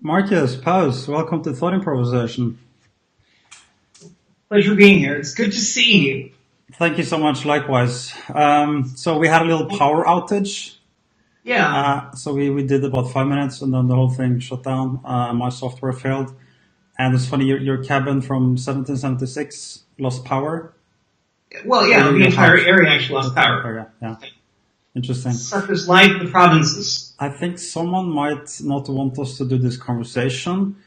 Marcus Paus, welcome to Thought Improvisation. Pleasure being here. It's good to see you. Thank you so much, likewise. So we had a little power outage. Yeah. So we did about 5 minutes and then the whole thing shut down. My software failed. And it's funny, your cabin from 1776 lost power. Well, yeah, the entire area actually lost power. Yeah. Interesting. Such is life in the provinces. I think someone might not want us to do this conversation,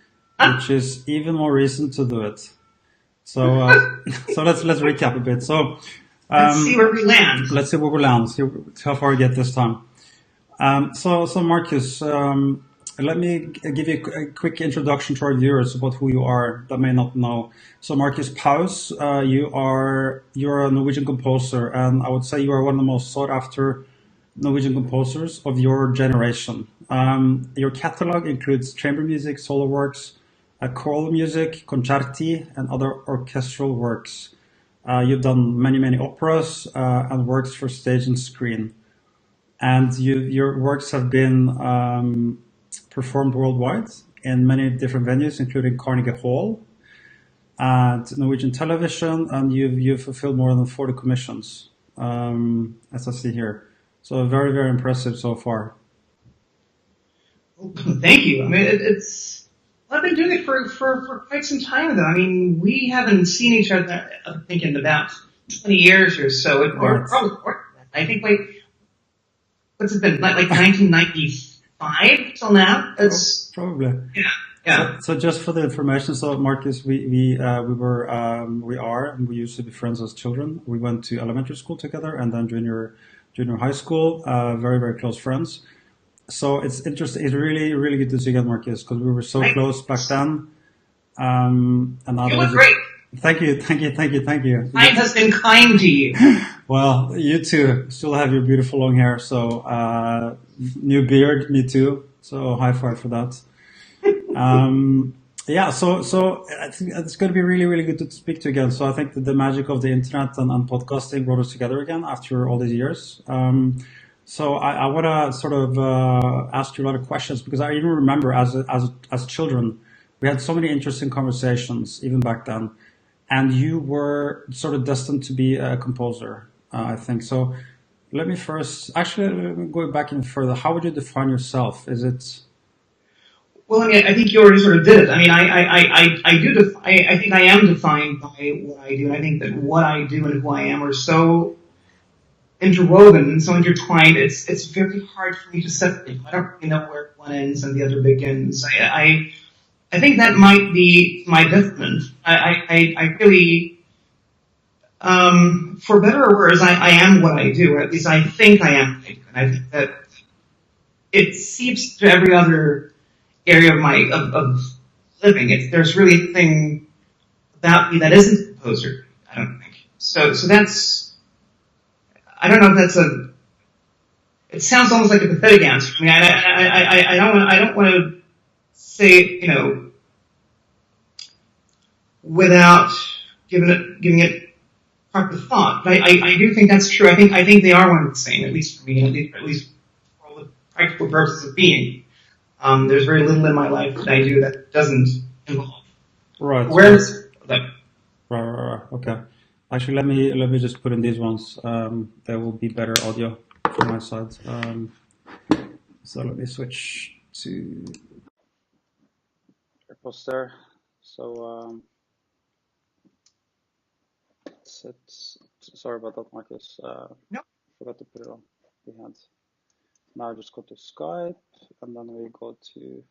which is even more reason to do it. So, so let's recap a bit. So, let's see where we land. Let's see where we land. See how far we get this time. So Marcus, let me give you a quick introduction to our viewers about who you are that may not know. So Marcus Paus, you're a Norwegian composer, and I would say you are one of the most sought after Norwegian composers of your generation. Your catalog includes chamber music, solo works, choral music, concerti, and other orchestral works. You've done many operas and works for stage and screen. And your works have been performed worldwide in many different venues, including Carnegie Hall and Norwegian television, and you've fulfilled more than 40 commissions, as I see here. So very impressive so far. Thank you. I mean, I've been doing it for quite some time, though. I mean, we haven't seen each other, I think, in about 20 years or so. Or probably more. I think, what's it been, like 1995 till now? Probably. Yeah. So just for the information, so Marcus, we are, and we used to be friends as children. We went to elementary school together, and then junior high school. Very close friends. So it's interesting. It's really good to see you again, Marcus, because we were so close back then. And now you look great. Thank you. Life has been kind to you. Well, you too. Still have your beautiful long hair. So new beard, me too. So high five for that. Yeah. So I think it's going to be really good to speak to you again. So I think that the magic of the internet and podcasting brought us together again after all these years. So I want to sort of ask you a lot of questions because I even remember as children we had so many interesting conversations even back then, and you were sort of destined to be a composer, I think. So let me go back even further. How would you define yourself? Is it? Well, I mean, I think you already sort of did it. I mean, I think I am defined by what I do, and I think that what I do and who I am are so interwoven and so intertwined. It's very hard for me to separate. I don't really know where one ends and the other begins. I think that might be my detriment. I really, for better or worse, I am what I do, or at least I think I am what I do. And I think that it seeps to every other area of living. There's really a thing about me that isn't a composer, I don't think. So that's, I don't know if that's it sounds almost like a pathetic answer. I mean, I don't want to say, without giving it proper thought. But I do think that's true. I think they are one and the same, at least for me, at least for all the practical purposes of being. There's very little in my life that I do that doesn't involve awareness of that. Right. Okay. Actually, let me just put in these ones. There will be better audio from my side. So let me switch to AirPods there. So sorry about that, Marcus. No. Forgot to put it on. We had. Now just go to Skype, and then we go to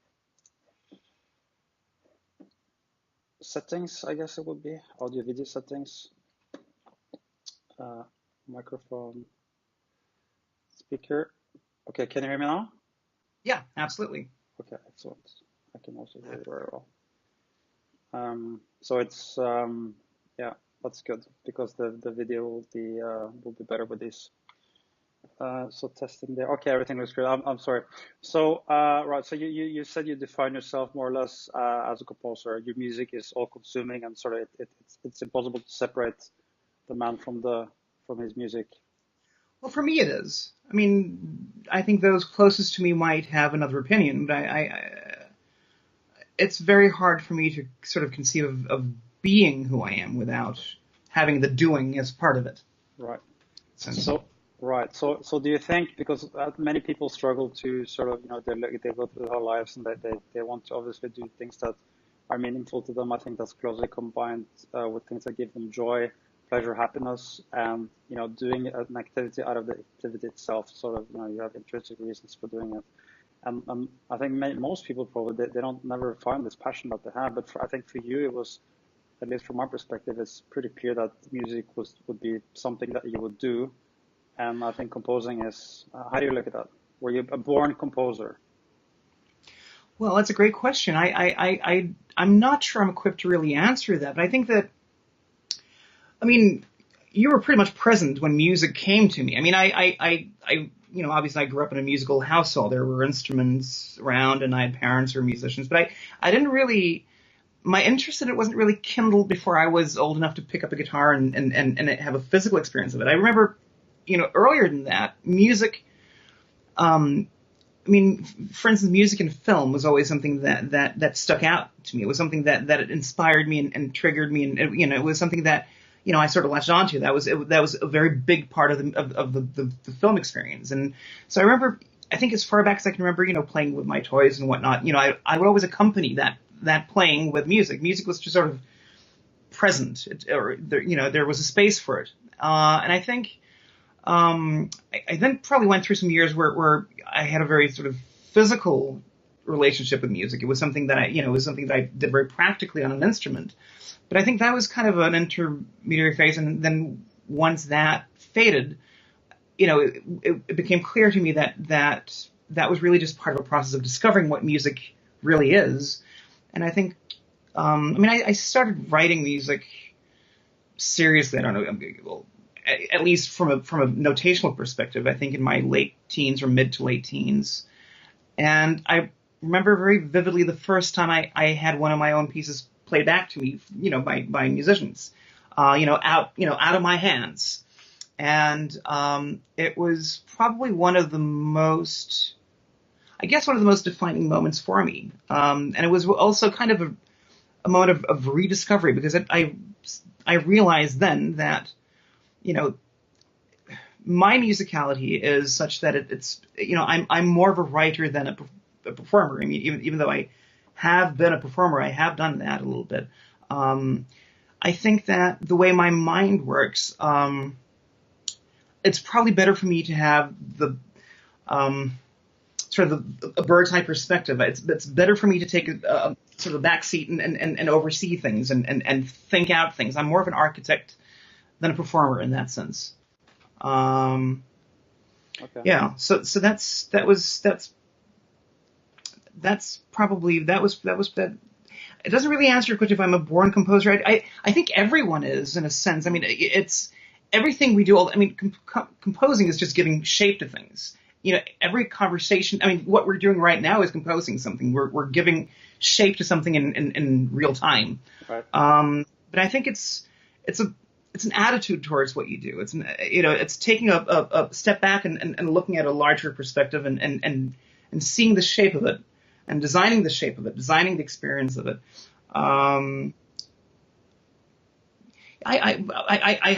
settings. I guess it would be audio video settings. Microphone, speaker. Okay, can you hear me now? Yeah, absolutely. Okay, excellent. I can also hear you very well. So it's yeah, that's good because the video will be better with this. So testing there. Okay, everything looks good. I'm sorry. So right. So you said you define yourself more or less as a composer. Your music is all consuming, and sort of it's impossible to separate the man from his music. Well, for me it is. I mean, I think those closest to me might have another opinion, but it's very hard for me to sort of conceive of being who I am without having the doing as part of it. Right. Right. So do you think, because many people struggle to sort of, they go through their lives and they want to obviously do things that are meaningful to them. I think that's closely combined with things that give them joy, pleasure, happiness, and, doing an activity out of the activity itself. Sort of, you have intrinsic reasons for doing it. And I think most people probably, they don't never find this passion that they have. But I think for you, it was, at least from my perspective, it's pretty clear that music would be something that you would do. And I think composing is, how do you look at that? Were you a born composer? Well, that's a great question. I'm not sure I'm equipped to really answer that, but I think that, you were pretty much present when music came to me. Obviously I grew up in a musical household. There were instruments around and I had parents who were musicians, but I didn't really, my interest in it wasn't really kindled before I was old enough to pick up a guitar and have a physical experience of it. I remember, earlier than that, music, for instance, music in film was always something that stuck out to me. It was something that it inspired me and triggered me, and it was something that I sort of latched onto. That was a very big part of the film experience. And so I remember, I think as far back as I can remember, playing with my toys and whatnot. I would always accompany that playing with music. Music was just sort of present, there was a space for it. And I think I then probably went through some years where I had a very sort of physical relationship with music. It was something that I did very practically on an instrument. But I think that was kind of an intermediary phase, and then once that faded, it became clear to me that was really just part of a process of discovering what music really is. And I think, I started writing music seriously. I don't know, well, at least from a notational perspective, I think in my late teens or mid to late teens. And I remember very vividly the first time I had one of my own pieces played back to me, by musicians, out of my hands. And it was probably one of the most defining moments for me. And it was also kind of a moment of rediscovery, because I realized then that, my musicality is such that it's I'm more of a writer than a performer. Even though I have been a performer, I have done that a little bit. I think that the way my mind works, it's probably better for me to have the sort of a bird's eye perspective. It's better for me to take a sort of a back seat and oversee things and think out things. I'm more of an architect than a performer in that sense. Okay. Yeah. So that's probably that was. It doesn't really answer your question if I'm a born composer. I think everyone is, in a sense. It's everything we do. Composing is just giving shape to things. Every conversation. What we're doing right now is composing something. We're giving shape to something in real time. Right. But I think it's an attitude towards what you do. It's taking a step back and looking at a larger perspective and seeing the shape of it and designing the shape of it, designing the experience of it. I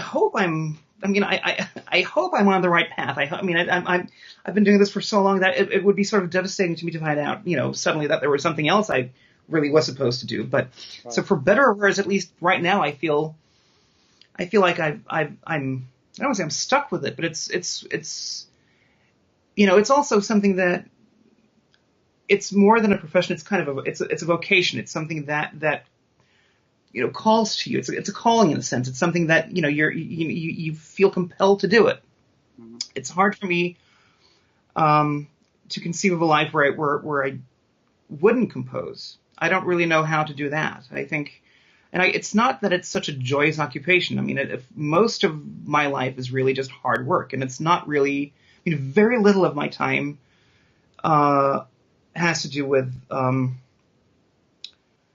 hope I hope I'm on the right path. I've been doing this for so long that it would be sort of devastating to me to find out, suddenly that there was something else I really was supposed to do. But right. So for better or worse, at least right now, I feel like I'm I don't want to say I'm stuck with it, but it's it's also something that it's more than a profession. It's kind of it's a vocation. It's something that calls to you. It's a calling in a sense. It's something that you feel compelled to do it. Mm-hmm. It's hard for me to conceive of a life where I wouldn't compose. I don't really know how to do that. I think. And it's not that it's such a joyous occupation. If most of my life is really just hard work, and it's not really, very little of my time has to do with the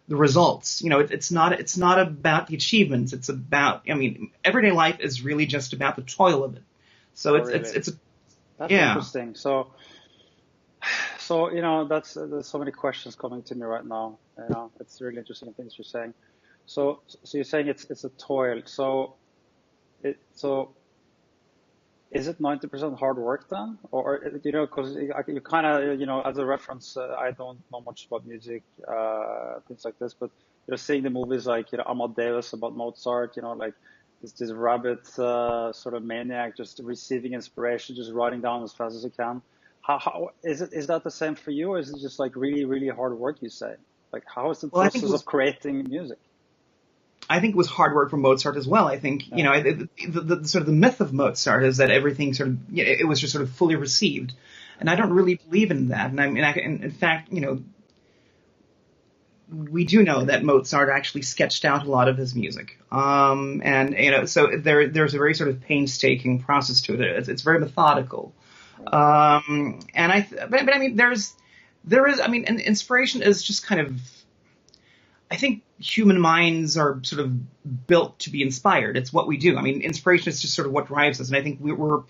results. It's not about the achievements. It's about, everyday life is really just about the toil of it. So it's That's yeah. interesting. So So, there's so many questions coming to me right now. It's really interesting things you're saying. So you're saying it's a toil. So is it 90% hard work then? Or, because you kind of, as a reference, I don't know much about music, things like this, but, seeing the movies like, Amadeus about Mozart, like this rabbit, sort of maniac, just receiving inspiration, just writing down as fast as he can. How is that the same for you, or is it just like really, really hard work, you say? Like, how is the Well, I think process of creating music? it was hard work for Mozart as well. I think, Yeah. the sort of the myth of Mozart is that everything sort of, it was just sort of fully received. And I don't really believe in that. And in fact, we do know that Mozart actually sketched out a lot of his music. And, so there's a very sort of painstaking process to it. It's very methodical. And but I mean, and inspiration is just kind of, I think human minds are sort of built to be inspired. It's what we do. I mean, inspiration is just sort of what drives us. And I think we're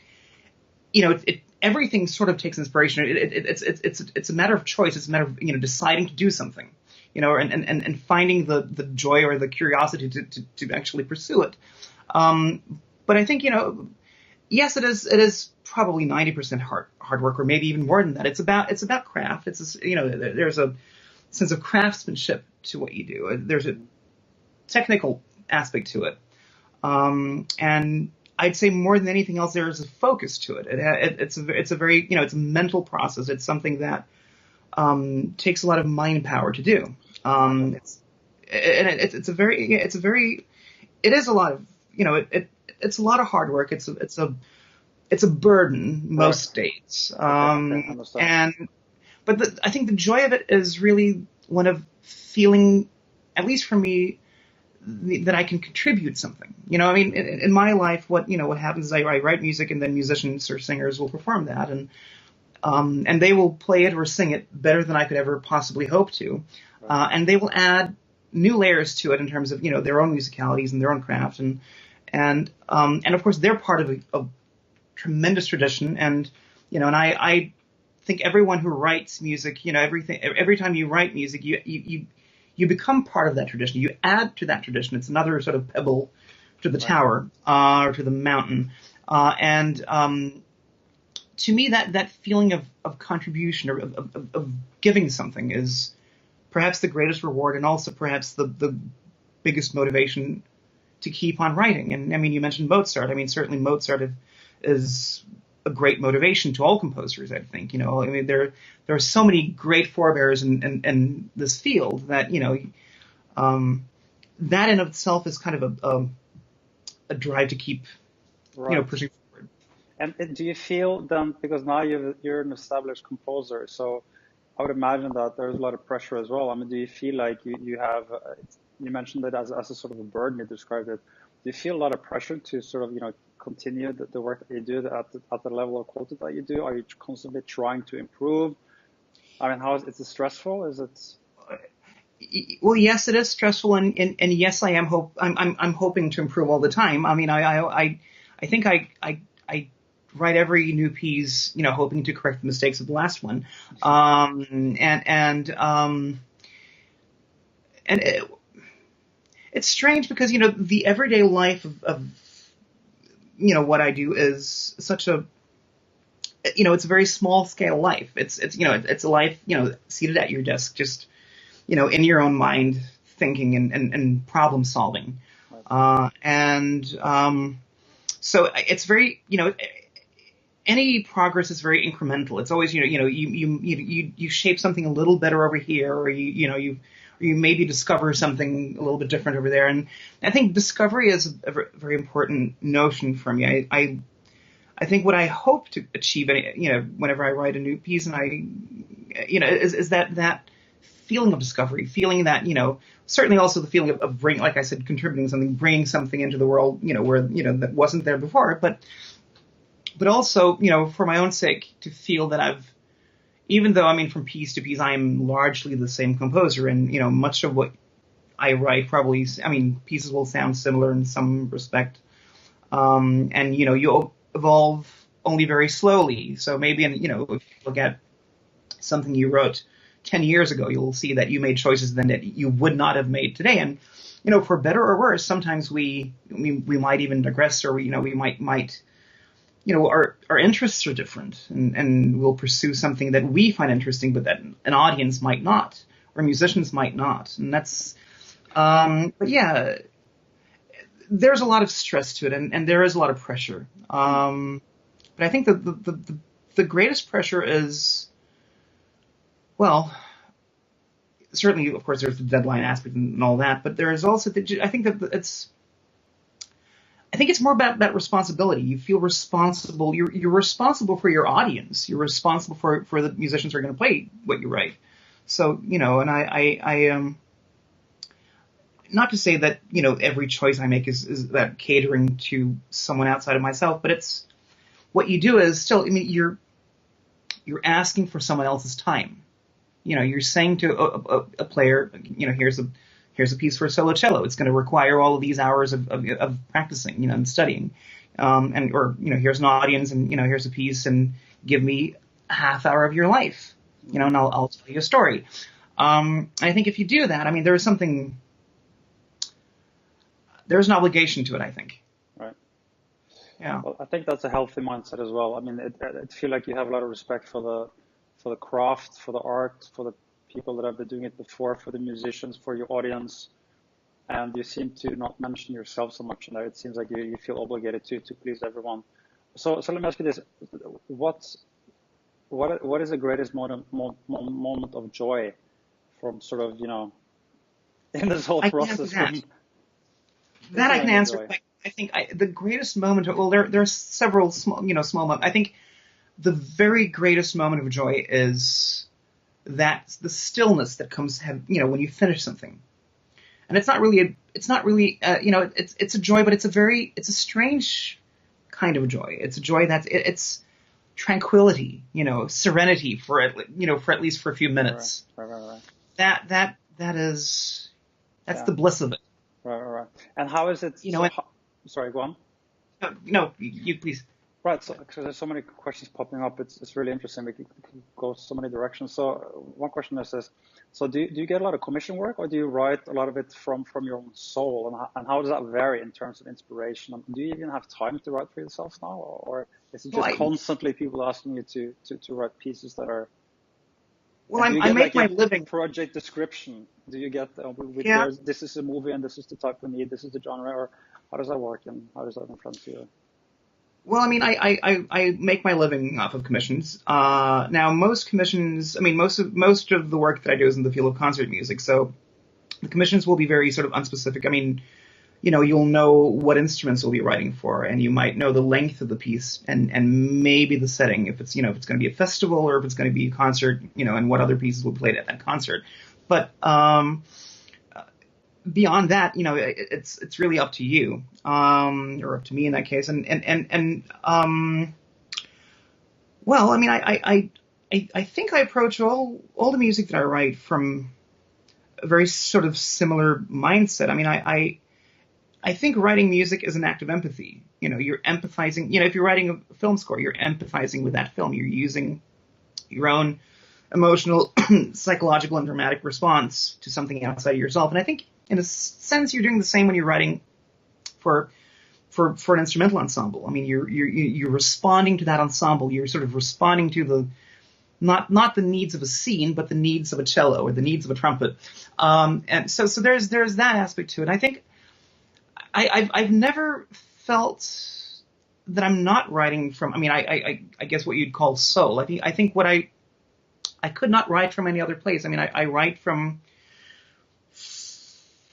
everything sort of takes inspiration. It's a matter of choice. It's a matter of, deciding to do something, and finding the joy or the curiosity to actually pursue it. But I think, yes, it is probably 90% hard work, or maybe even more than that. It's about craft. There's a sense of craftsmanship to what you do. There's a technical aspect to it, and I'd say more than anything else, there is a focus to it. It's a very, it's a mental process. It's something that takes a lot of mind power to do. It is a lot of, it's a lot of hard work. It's a burden most days. But I think the joy of it is really one of feeling, at least for me, that I can contribute something. In my life, what happens is I write music, and then musicians or singers will perform that, and they will play it or sing it better than I could ever possibly hope to, and they will add new layers to it in terms of their own musicalities and their own craft, and of course they're part of a tremendous tradition, and I think everyone who writes music, every time you write music, you become part of that tradition. You add to that tradition. It's another sort of pebble to the tower, or to the mountain. And to me, that feeling of contribution, or of giving something, is perhaps the greatest reward, and also perhaps the biggest motivation to keep on writing. And I mean, you mentioned Mozart. I mean, certainly Mozart is a great motivation to all composers, I think. I mean, there are so many great forebears in this field that, that in of itself is kind of a drive to keep, pushing forward. And do you feel then, because now you're an established composer, so I would imagine that there's a lot of pressure as well. I mean, do you feel like you have, you mentioned it as a sort of a burden, you described it. Do you feel a lot of pressure to sort of, continue the work that you do at the level of quality that you do? Are you constantly trying to improve? I mean, is it stressful? Is it? Well, yes, it is stressful, and yes, I'm hoping to improve all the time. I mean, I think I write every new piece, hoping to correct the mistakes of the last one, it's strange because the everyday life of what I do is such a, it's a very small scale life. It's a life, seated at your desk, just, in your own mind, thinking and problem solving. So it's very, any progress is very incremental. It's always, you shape something a little better over here, or you maybe discover something a little bit different over there. And I think discovery is a very important notion for me. I think what I hope to achieve, whenever I write a new piece, and is that feeling of discovery, feeling that, certainly also the feeling of bringing, like I said, contributing something, bringing something into the world, where, that wasn't there before, but also, for my own sake, to feel that even though, I mean, from piece to piece, I am largely the same composer, and, much of what I write probably, I mean, pieces will sound similar in some respect. And, you'll evolve only very slowly. So maybe, if you look at something you wrote 10 years ago, you'll see that you made choices then that you would not have made today. And, for better or worse, sometimes we might even digress, or we might our interests are different, and we'll pursue something that we find interesting, but that an audience might not, or musicians might not. And that's, but yeah, there's a lot of stress to it, and there is a lot of pressure. But I think the greatest pressure is, well, certainly, of course, there's the deadline aspect and all that, but there is also I think it's more about responsibility. You feel responsible. You're responsible for your audience. You're responsible for the musicians who are going to play what you write. So, and I not to say that, every choice I make is that catering to someone outside of myself, but it's what you do is still, you're asking for someone else's time. You're saying to a player, here's a piece for a solo cello. It's going to require all of these hours of practicing, and studying. Here's an audience, and, here's a piece, and give me a half hour of your life, and I'll tell you a story. I think if you do that, there's an obligation to it, I think. Right. Yeah. Well, I think that's a healthy mindset as well. I feel like you have a lot of respect for the craft, for the art, for the people that have been doing it before, for the musicians, for your audience, and you seem to not mention yourself so much. It seems like you feel obligated to please everyone. So let me ask you this: what is the greatest moment of joy from sort of in this whole process? That I can answer. I think the greatest moment. Well, there are several small moments. I think the very greatest moment of joy is that the stillness that comes, when you finish something, and it's not really it's a joy, but it's a strange kind of joy. It's a joy it's tranquility, serenity for at least for a few minutes. Right. That's the bliss of it. Right. And how is it? Sorry, go on. No, you please. Right, so there's so many questions popping up. It's really interesting. We could go so many directions. So one question is this: so do you get a lot of commission work, or do you write a lot of it from your own soul? And how does that vary in terms of inspiration? Do you even have time to write for yourself now, or is it just constantly people asking you to write pieces that are? Well, I make my living. Project description. Do you get this is a movie and this is the type we need, this is the genre, or how does that work and how does that influence you? Well, I make my living off of commissions. Now, most commissions, most of the work that I do is in the field of concert music. So the commissions will be very sort of unspecific. You'll know what instruments you'll be writing for, and you might know the length of the piece and maybe the setting, if it's going to be a festival or if it's going to be a concert, and what other pieces will be played at that concert. But beyond that, it's really up to you, or up to me in that case. Well, I think I approach all the music that I write from a very sort of similar mindset. I think writing music is an act of empathy. You're empathizing. If you're writing a film score, you're empathizing with that film. You're using your own emotional, psychological, and dramatic response to something outside of yourself. And I think, in a sense, you're doing the same when you're writing for an instrumental ensemble. You're responding to that ensemble. You're sort of responding to the not the needs of a scene, but the needs of a cello or the needs of a trumpet. And so there's that aspect to it. I think I've never felt that I'm not writing from. I guess what you'd call soul. I think what I could not write from any other place. I write from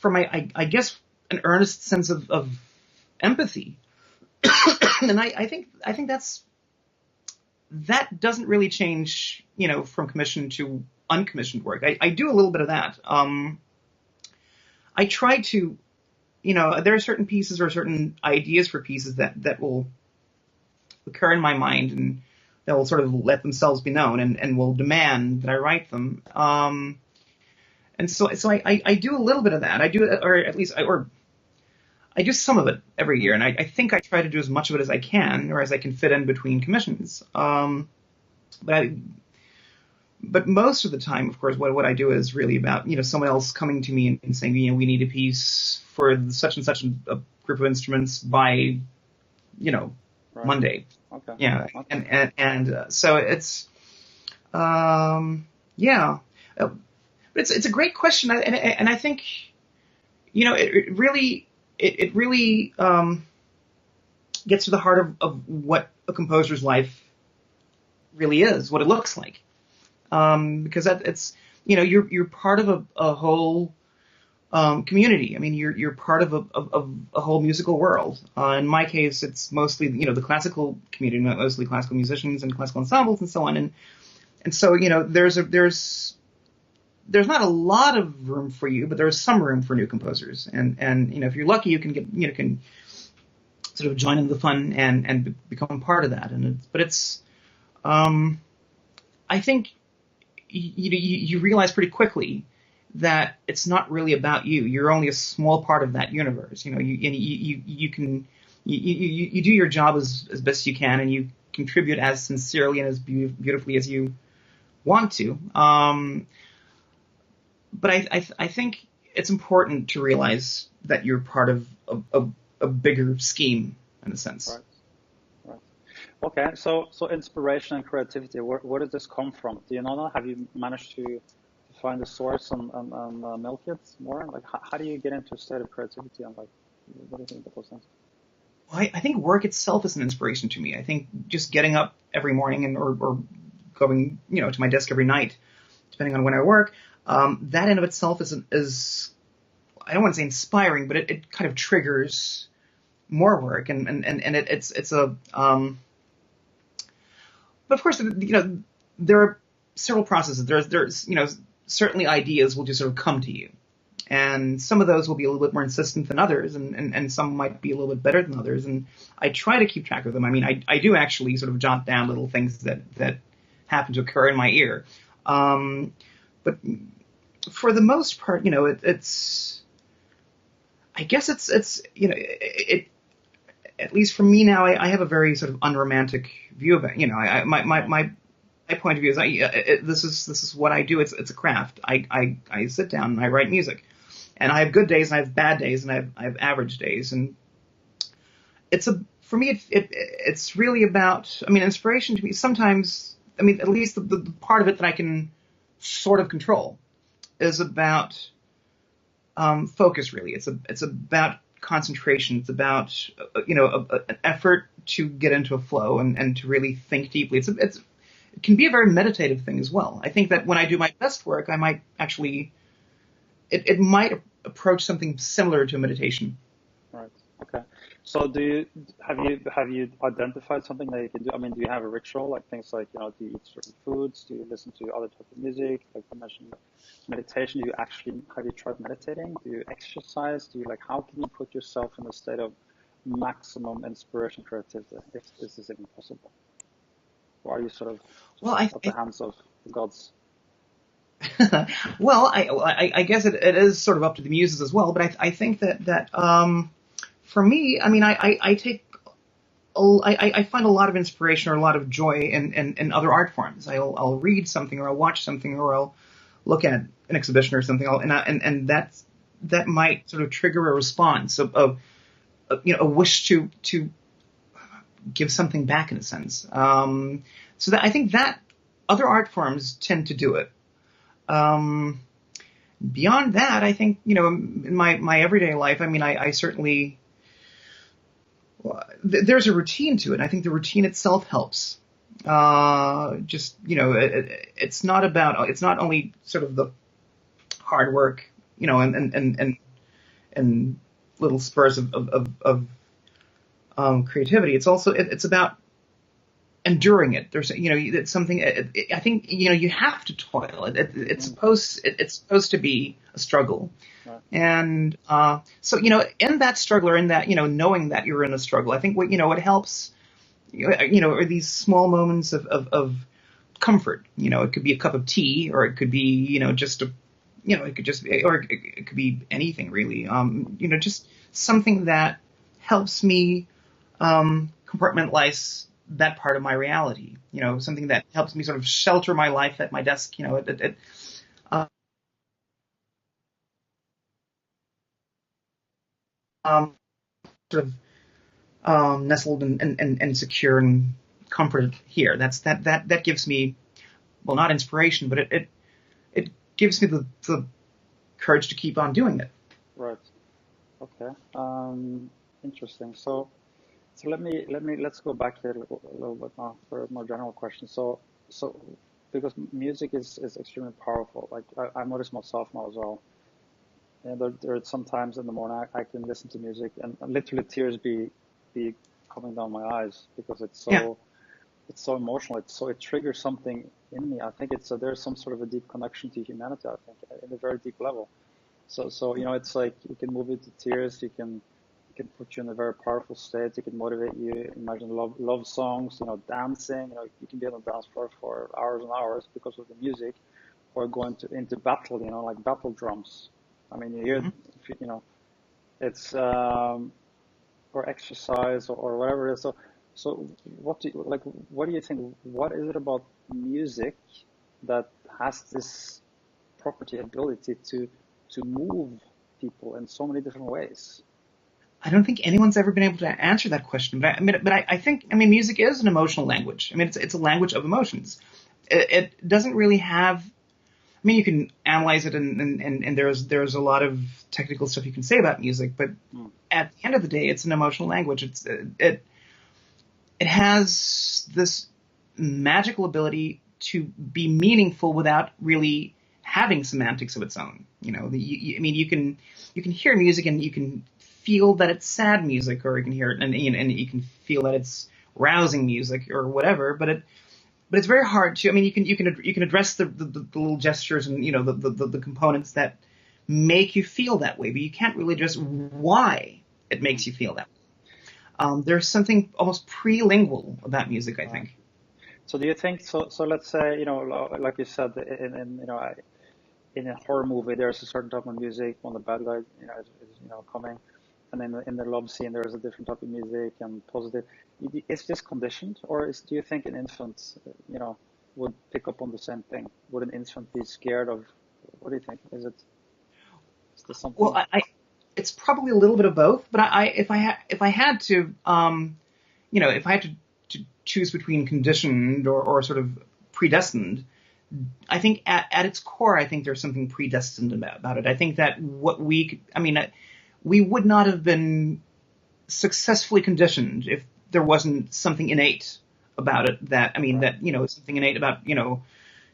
I guess an earnest sense of empathy, and I think that doesn't really change, from commissioned to uncommissioned work. I do a little bit of that. I try to, there are certain pieces or certain ideas for pieces that will occur in my mind and that will sort of let themselves be known and will demand that I write them. And so I do a little bit of that. I do, or at least, I do some of it every year, and I think I try to do as much of it as I can, or as I can fit in between commissions. But but most of the time, of course, what I do is really about, someone else coming to me and saying, we need a piece for such and such a group of instruments by, Right. Monday. Okay. Yeah. Okay. And so it's, yeah. But it's a great question. And I think, it really gets to the heart of what a composer's life really is, what it looks like. Because it's, you're part of a whole community. I mean, you're part of a whole musical world. In my case, it's mostly, the classical community, mostly classical musicians and classical ensembles and so on. And so, there's not a lot of room for you, but there's some room for new composers. And if you're lucky, you can can sort of join in the fun and become part of that. But it's, I think you realize pretty quickly that it's not really about you. You're only a small part of that universe. You do your job as best you can, and you contribute as sincerely and as beautifully as you want to. But I think it's important to realize that you're part of a bigger scheme, in a sense. Right. Okay, so inspiration and creativity, where does this come from? Do you know that? Have you managed to find the source and milk it more? Like, how do you get into a state of creativity? And like, what do you think about those things? Well, I think work itself is an inspiration to me. I think just getting up every morning or going, to my desk every night, depending on when I work, that in of itself is I don't want to say inspiring, but it kind of triggers more work, and it's a but of course, there are several processes. There's certainly ideas will just sort of come to you, and some of those will be a little bit more insistent than others, and some might be a little bit better than others. And I try to keep track of them. I mean, I do actually sort of jot down little things that happen to occur in my ear, but for the most part, it's I guess it's it at least for me now, I have a very sort of unromantic view of it. My point of view is this is what I do. It's a craft. I sit down and I write music, and I have good days and I have bad days and I have average days. And for me it's really about, I mean, inspiration to me sometimes, I mean, at least the part of it that I can sort of control is about focus. Really, it's about concentration. It's about an effort to get into a flow and to really think deeply. It can be a very meditative thing as well. I think that when I do my best work, I might actually it might approach something similar to meditation. Right. Okay. So have you identified something that you can do? I mean, do you have a ritual, like things like, do you eat certain foods? Do you listen to other type of music? Like you mentioned, meditation. Have you tried meditating? Do you exercise? How can you put yourself in a state of maximum inspiration, creativity, if this is even possible? Or are you sort of at the hands of the gods? Well, I guess it is sort of up to the muses as well, but I think that for me, I mean, I find a lot of inspiration or a lot of joy in other art forms. I'll read something, or I'll watch something, or I'll look at an exhibition or something, and that might sort of trigger a response of a wish to give something back, in a sense. So that I think that other art forms tend to do it. Beyond that, I think, in my everyday life, I mean, I certainly, there's a routine to it. And I think the routine itself helps. It's not only sort of the hard work, and little spurs of creativity. It's also, it's about enduring it. There's, it's something, I think, you have to toil. It's supposed to be a struggle. Right. And, so, in that struggle, or in that, knowing that you're in a struggle, I think what helps, are these small moments of comfort. It could be a cup of tea, or it could be, just it could be anything really. Just something that helps me, compartmentalize that part of my reality. Something that helps me sort of shelter my life at my desk. Um, sort of nestled and secure and comforted here. That gives me, well, not inspiration, but it gives me the courage to keep on doing it. Right. Okay. Interesting. So let's go back here a little bit now for a more general question. So because music is extremely powerful. Like I notice myself now as well. And there are some times in the morning I can listen to music and literally tears be coming down my eyes because Yeah. it's so emotional. It triggers something in me. I think there's some sort of a deep connection to humanity. I think at a very deep level. So it's like you can move you to tears. You can put you in a very powerful state. It can motivate you. Imagine love songs. Dancing. You can be on the dance floor for hours and hours because of the music, or going into battle. Like battle drums. I mean, you hear, Mhm. it's or exercise or whatever it is. So what do you think? What is it about music that has this property ability to move people in so many different ways? I don't think anyone's ever been able to answer that question, but I think music is an emotional language. It's a language of emotions. It doesn't really have. You can analyze it, and there's a lot of technical stuff you can say about music, but Mm, at the end of the day, it's an emotional language. It has this magical ability to be meaningful without really having semantics of its own. You can hear music and you can feel that it's sad music, or you can hear it and you can feel that it's rousing music or whatever. But it's very hard to. You can address the little gestures and the components that make you feel that way, but you can't really address why it makes mm, you feel that way. There's something almost pre-lingual about music, I right. think. So do you think so? So let's say like you said, in a horror movie, there's a certain type of music when the bad guy is coming, and then in the love scene, there's a different type of music and positive. Is this conditioned, or do you think an infant, would pick up on the same thing? Would an infant be scared of? What do you think? Is there Well, something? it's probably a little bit of both, but if I had to, if I had to choose between conditioned or sort of predestined, I think at its core, I think there's something predestined about it. I think that we would not have been successfully conditioned if there wasn't something innate about it. Right. Something innate about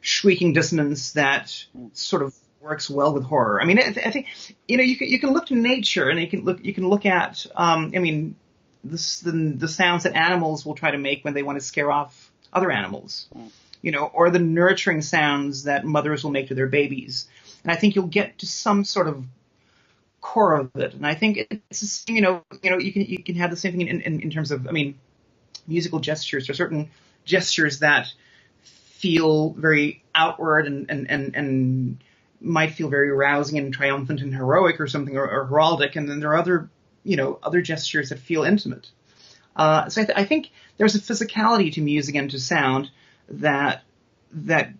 shrieking dissonance that Mm, sort of works well with horror. I think you can look to nature and you can look at the sounds that animals will try to make when they want to scare off other animals, mm, or the nurturing sounds that mothers will make to their babies. And I think you'll get to some sort of core of it. And I think it's you can have the same thing in terms of musical gestures. There are certain gestures that feel very outward and might feel very rousing and triumphant and heroic or something, or heraldic, and then there are other gestures that feel intimate. So I think there's a physicality to music and to sound that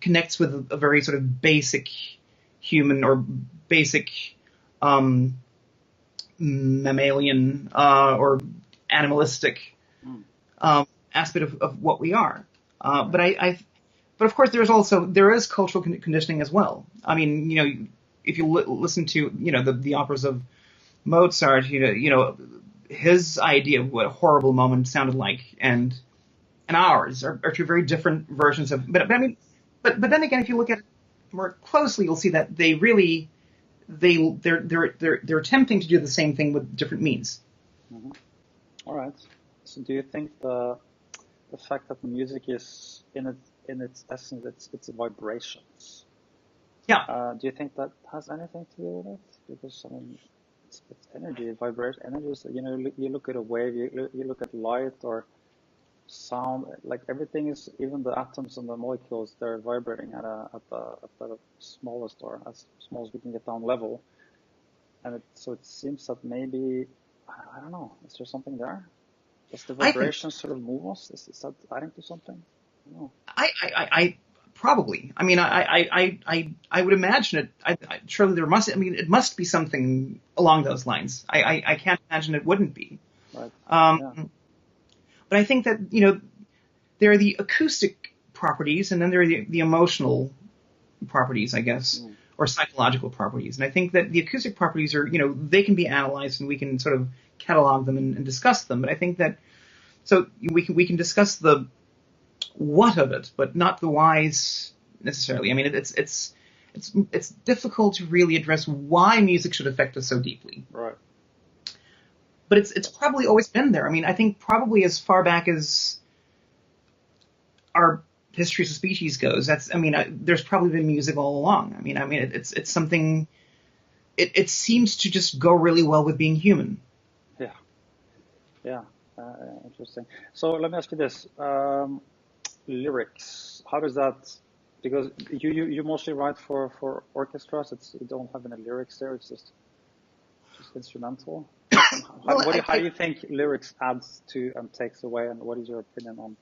connects with a very sort of basic human or basic um, mammalian or animalistic mm, aspect of what we are. right. But of course, there is cultural conditioning as well. If you listen to the operas of Mozart, his idea of what a horrible moment sounded like, and ours are two very different versions of. But then again, if you look at it more closely, you'll see that they really they're attempting to do the same thing with different means. Hmm. All right. So do you think the fact that music is in its essence, it's vibrations? Yeah. Do you think that has anything to do with it? Because I mean, it's energy, vibration, energy. So, you look at a wave, you look at light or sound. Like everything is, even the atoms and the molecules, they're vibrating at the smallest or as small as we can get down level. And so it seems that maybe I don't know. Is there something there? Does the I think vibration sort of move us? Is that adding to something? No. I probably. I mean, I would imagine it. Surely there must. I mean, it must be something along those lines. I can't imagine it wouldn't be. Right. Yeah. But I think that, you know, there are the acoustic properties, and then there are the emotional properties, I guess, or psychological properties. And I think that the acoustic properties are, you know, they can be analyzed, and we can sort of catalog them and discuss them. But I think that so we can discuss the what of it, but not the whys necessarily. I mean, it's difficult to really address why music should affect us so deeply. Right. But it's probably always been there. I mean, I think probably as far back as our history as a species goes, there's probably been music all along. I mean, it's something. It seems to just go really well with being human. Yeah. Yeah. Interesting. So let me ask you this: lyrics. How does that? Because you mostly write for orchestras. You don't have any lyrics there. It's just instrumental. How do you think lyrics adds to and takes away, and what is your opinion on?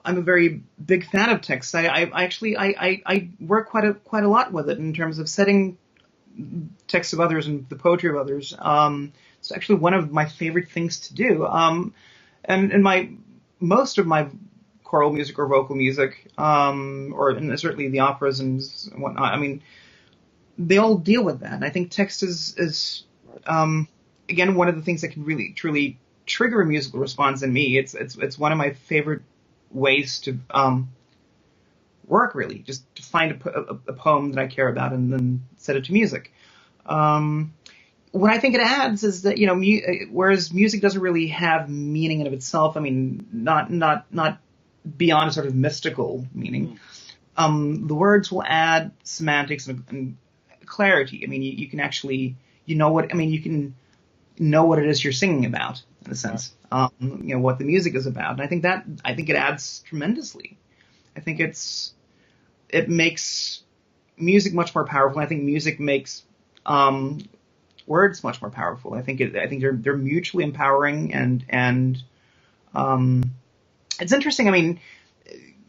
I'm a very big fan of text. I actually work quite a lot with it in terms of setting texts of others and the poetry of others. It's actually one of my favorite things to do. And most of my choral music or vocal music, and certainly the operas and whatnot. I mean, they all deal with that. And I think text is again, one of the things that can really, truly trigger a musical response in me. It's one of my favorite ways to work, really, just to find a poem that I care about and then set it to music. What I think it adds is that, you know, whereas music doesn't really have meaning in of itself. I mean, not beyond a sort of mystical meaning. The words will add semantics and clarity. I mean, you can actually, you can know what it is you're singing about, in a sense. You know, what the music is about. And I think it adds tremendously. I think it makes music much more powerful. I think music makes words much more powerful. I think they're mutually empowering, and it's interesting. I mean,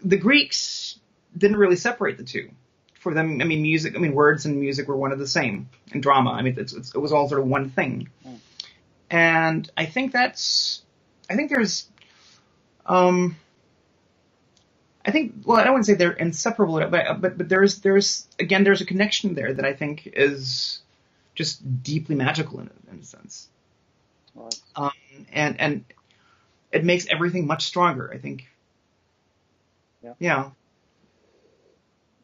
the Greeks didn't really separate the two. For them, I mean, words and music were one of the same in drama. I mean, it was all sort of one thing. And I think there's, well, I don't want to say they're inseparable, but there's a connection there that I think is just deeply magical in a sense. Right. And it makes everything much stronger, I think. Yeah.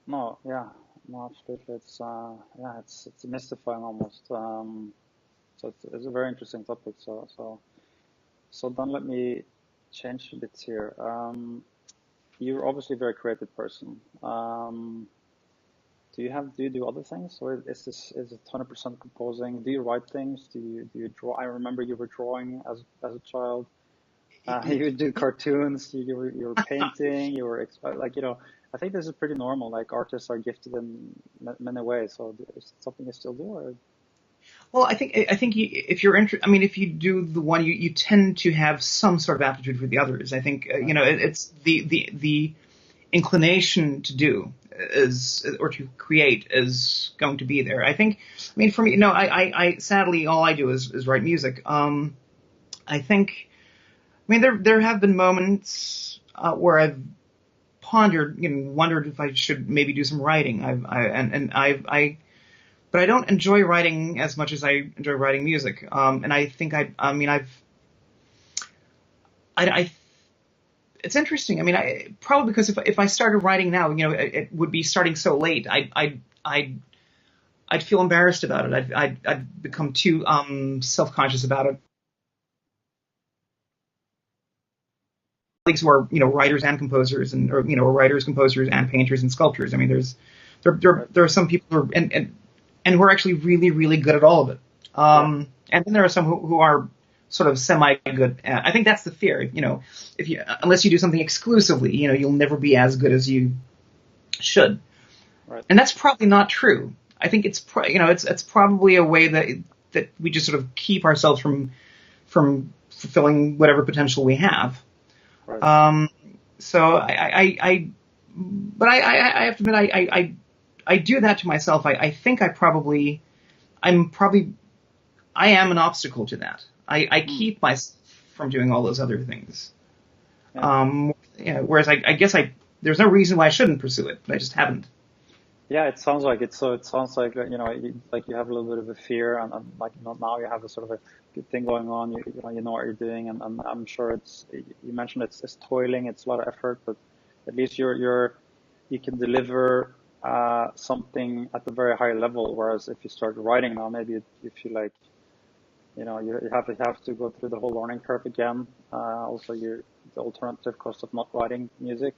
No, absolutely. It's mystifying almost. So it's a very interesting topic. So then let me change a bit here. You're obviously a very creative person. Do you do other things, or is it 100% composing? Do you write things? Do you draw? I remember you were drawing as a child. You did cartoons. You were painting. You were like, you know. I think this is pretty normal. Like, artists are gifted in many ways. So is it something you still do? Or? Well, I think if you're if you do the one, you tend to have some sort of aptitude for the others. I think you know, it's the inclination to do or to create is going to be there. I mean, for me, no, I sadly all I do is write music. I mean, there have been moments where I've pondered, you know, wondered if I should maybe do some writing. But I don't enjoy writing as much as I enjoy writing music. And I think it's interesting. I mean, probably because if I started writing now, you know, it would be starting so late. I'd feel embarrassed about it. I'd become too self-conscious about it. Colleagues who are, you know, writers and composers, or you know, writers, composers, and painters and sculptors. I mean, there are some people who are and who are actually really, really good at all of it. And then there are some who are sort of semi-good. I think that's the fear. You know, unless you do something exclusively, you know, you'll never be as good as you should. Right. And that's probably not true. I think it's probably a way that we just sort of keep ourselves from fulfilling whatever potential we have. Right. So but I have to admit, I do that to myself. I think I am an obstacle to that. I keep myself from doing all those other things. Yeah. Whereas I guess there's no reason why I shouldn't pursue it, but I just haven't. Yeah, it sounds like it. So it sounds like like you have a little bit of a fear, and like now you have a sort of a good thing going on. You know what you're doing, and I'm sure it's. You mentioned it's toiling, it's a lot of effort, but at least you can deliver something at a very high level. Whereas if you start writing now, maybe you feel like you have to go through the whole learning curve again. Also, the alternative cost of not writing music,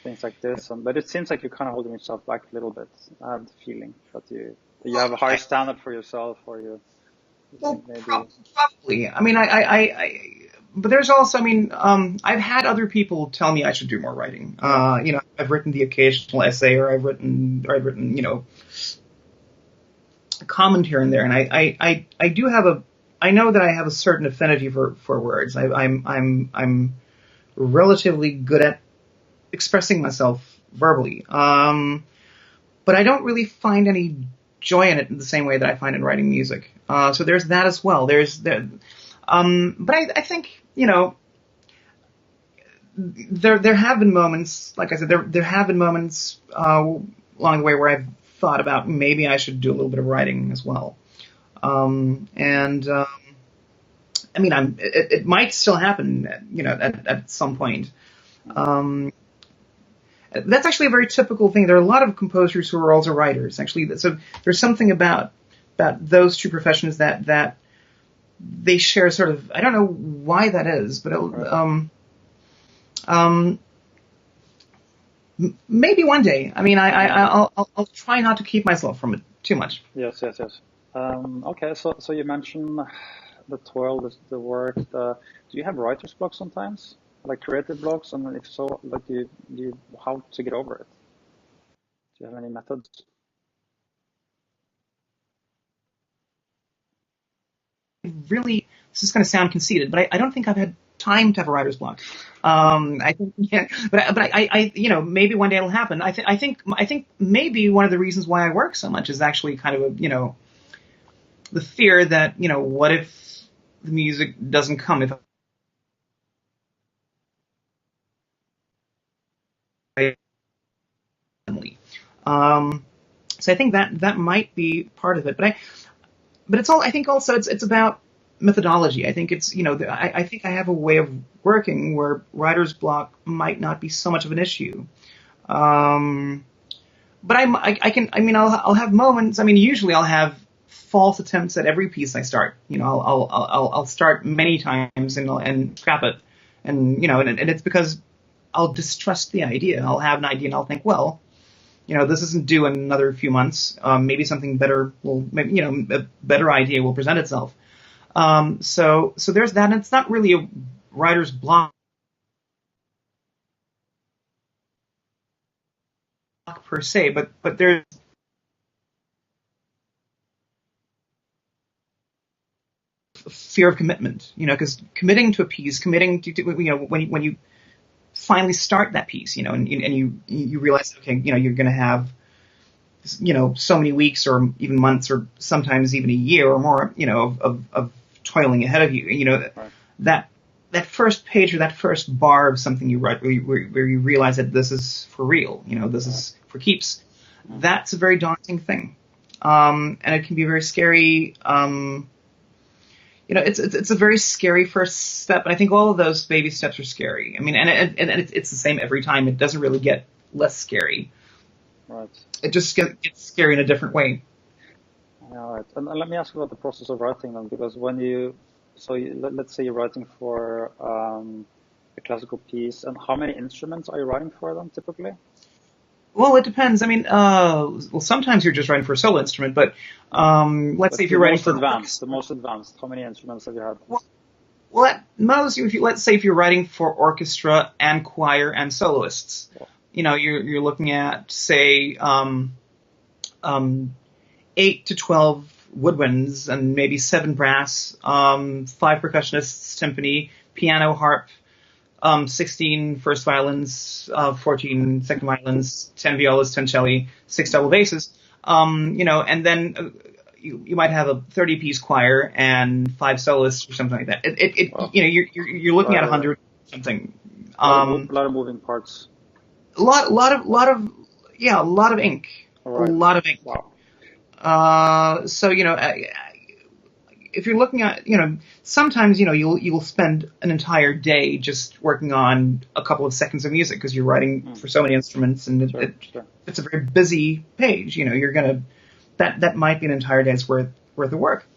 things like this. But it seems like you're kind of holding yourself back a little bit. I have the feeling that you have a higher standard for yourself, or you Well, think maybe. probably. I mean, but there's also, I mean, I've had other people tell me I should do more writing. Yeah. I've written the occasional essay, or I've written, a comment here and there, and I know that I have a certain affinity for words. I'm relatively good at expressing myself verbally. But I don't really find any joy in it in the same way that I find in writing music. So there's that as well. But I think, there have been moments, like I said, there have been moments along the way where I've thought about maybe I should do a little bit of writing as well. I mean, it might still happen, at some point. That's actually a very typical thing. There are a lot of composers who are also writers, actually. So there's something about those two professions that they share sort of. I don't know why that is, but maybe one day. I mean, I'll try not to keep myself from it too much. Yes. Okay. So you mentioned the toil, the work. Do you have writer's block sometimes? Like creative blocks, and if so, like how to get over it? Do you have any methods? Really, this is going to sound conceited, but I don't think I've had time to have a writer's block. I think, yeah, but I maybe one day it'll happen. I think maybe one of the reasons why I work so much is actually kind of the fear that what if the music doesn't come if I. So I think that might be part of it, but it's all. I think also it's about methodology. I think it's I think I have a way of working where writer's block might not be so much of an issue. But I can. I mean, I'll have moments. I mean, usually I'll have false attempts at every piece I start. I'll start many times and scrap it, and and it's because I'll distrust the idea. I'll have an idea and I'll think, well, this isn't due in another few months. Maybe something better a better idea will present itself. So there's that. And it's not really a writer's block per se, but there's fear of commitment. Because committing to a piece, committing to when you finally start that piece, and you realize, okay, you're going to have, so many weeks or even months or sometimes even a year or more, of toiling ahead of you. Right. That first page or that first bar of something you write where you realize that this is for real, this is for keeps. That's a very daunting thing. And it can be very scary. It's a very scary first step, and I think all of those baby steps are scary. I mean, and it's the same every time. It doesn't really get less scary. Right. It just gets scary in a different way. All right. And let me ask you about the process of writing then, because let's say you're writing for a classical piece, and how many instruments are you writing for them typically? Well, it depends. I mean, sometimes you're just writing for a solo instrument, but let's say if you're writing for the most advanced, how many instruments have you had? Well, at most, let's say if you're writing for orchestra and choir and soloists, you're looking at say 8 to 12 woodwinds and maybe 7 brass, 5 percussionists, timpani, piano, harp, 16 first violins, 14 second violins, 10 violas, 10 celli, 6 double basses. And then you might have a 30-piece choir and 5 soloists or something like that. Wow. You're looking at 100 something. A lot of moving parts. A lot of ink. Right. A lot of ink. Wow. So if you're looking at, sometimes, you'll spend an entire day just working on a couple of seconds of music because you're writing for so many instruments, and it's a very busy page. That might be an entire day's worth of work.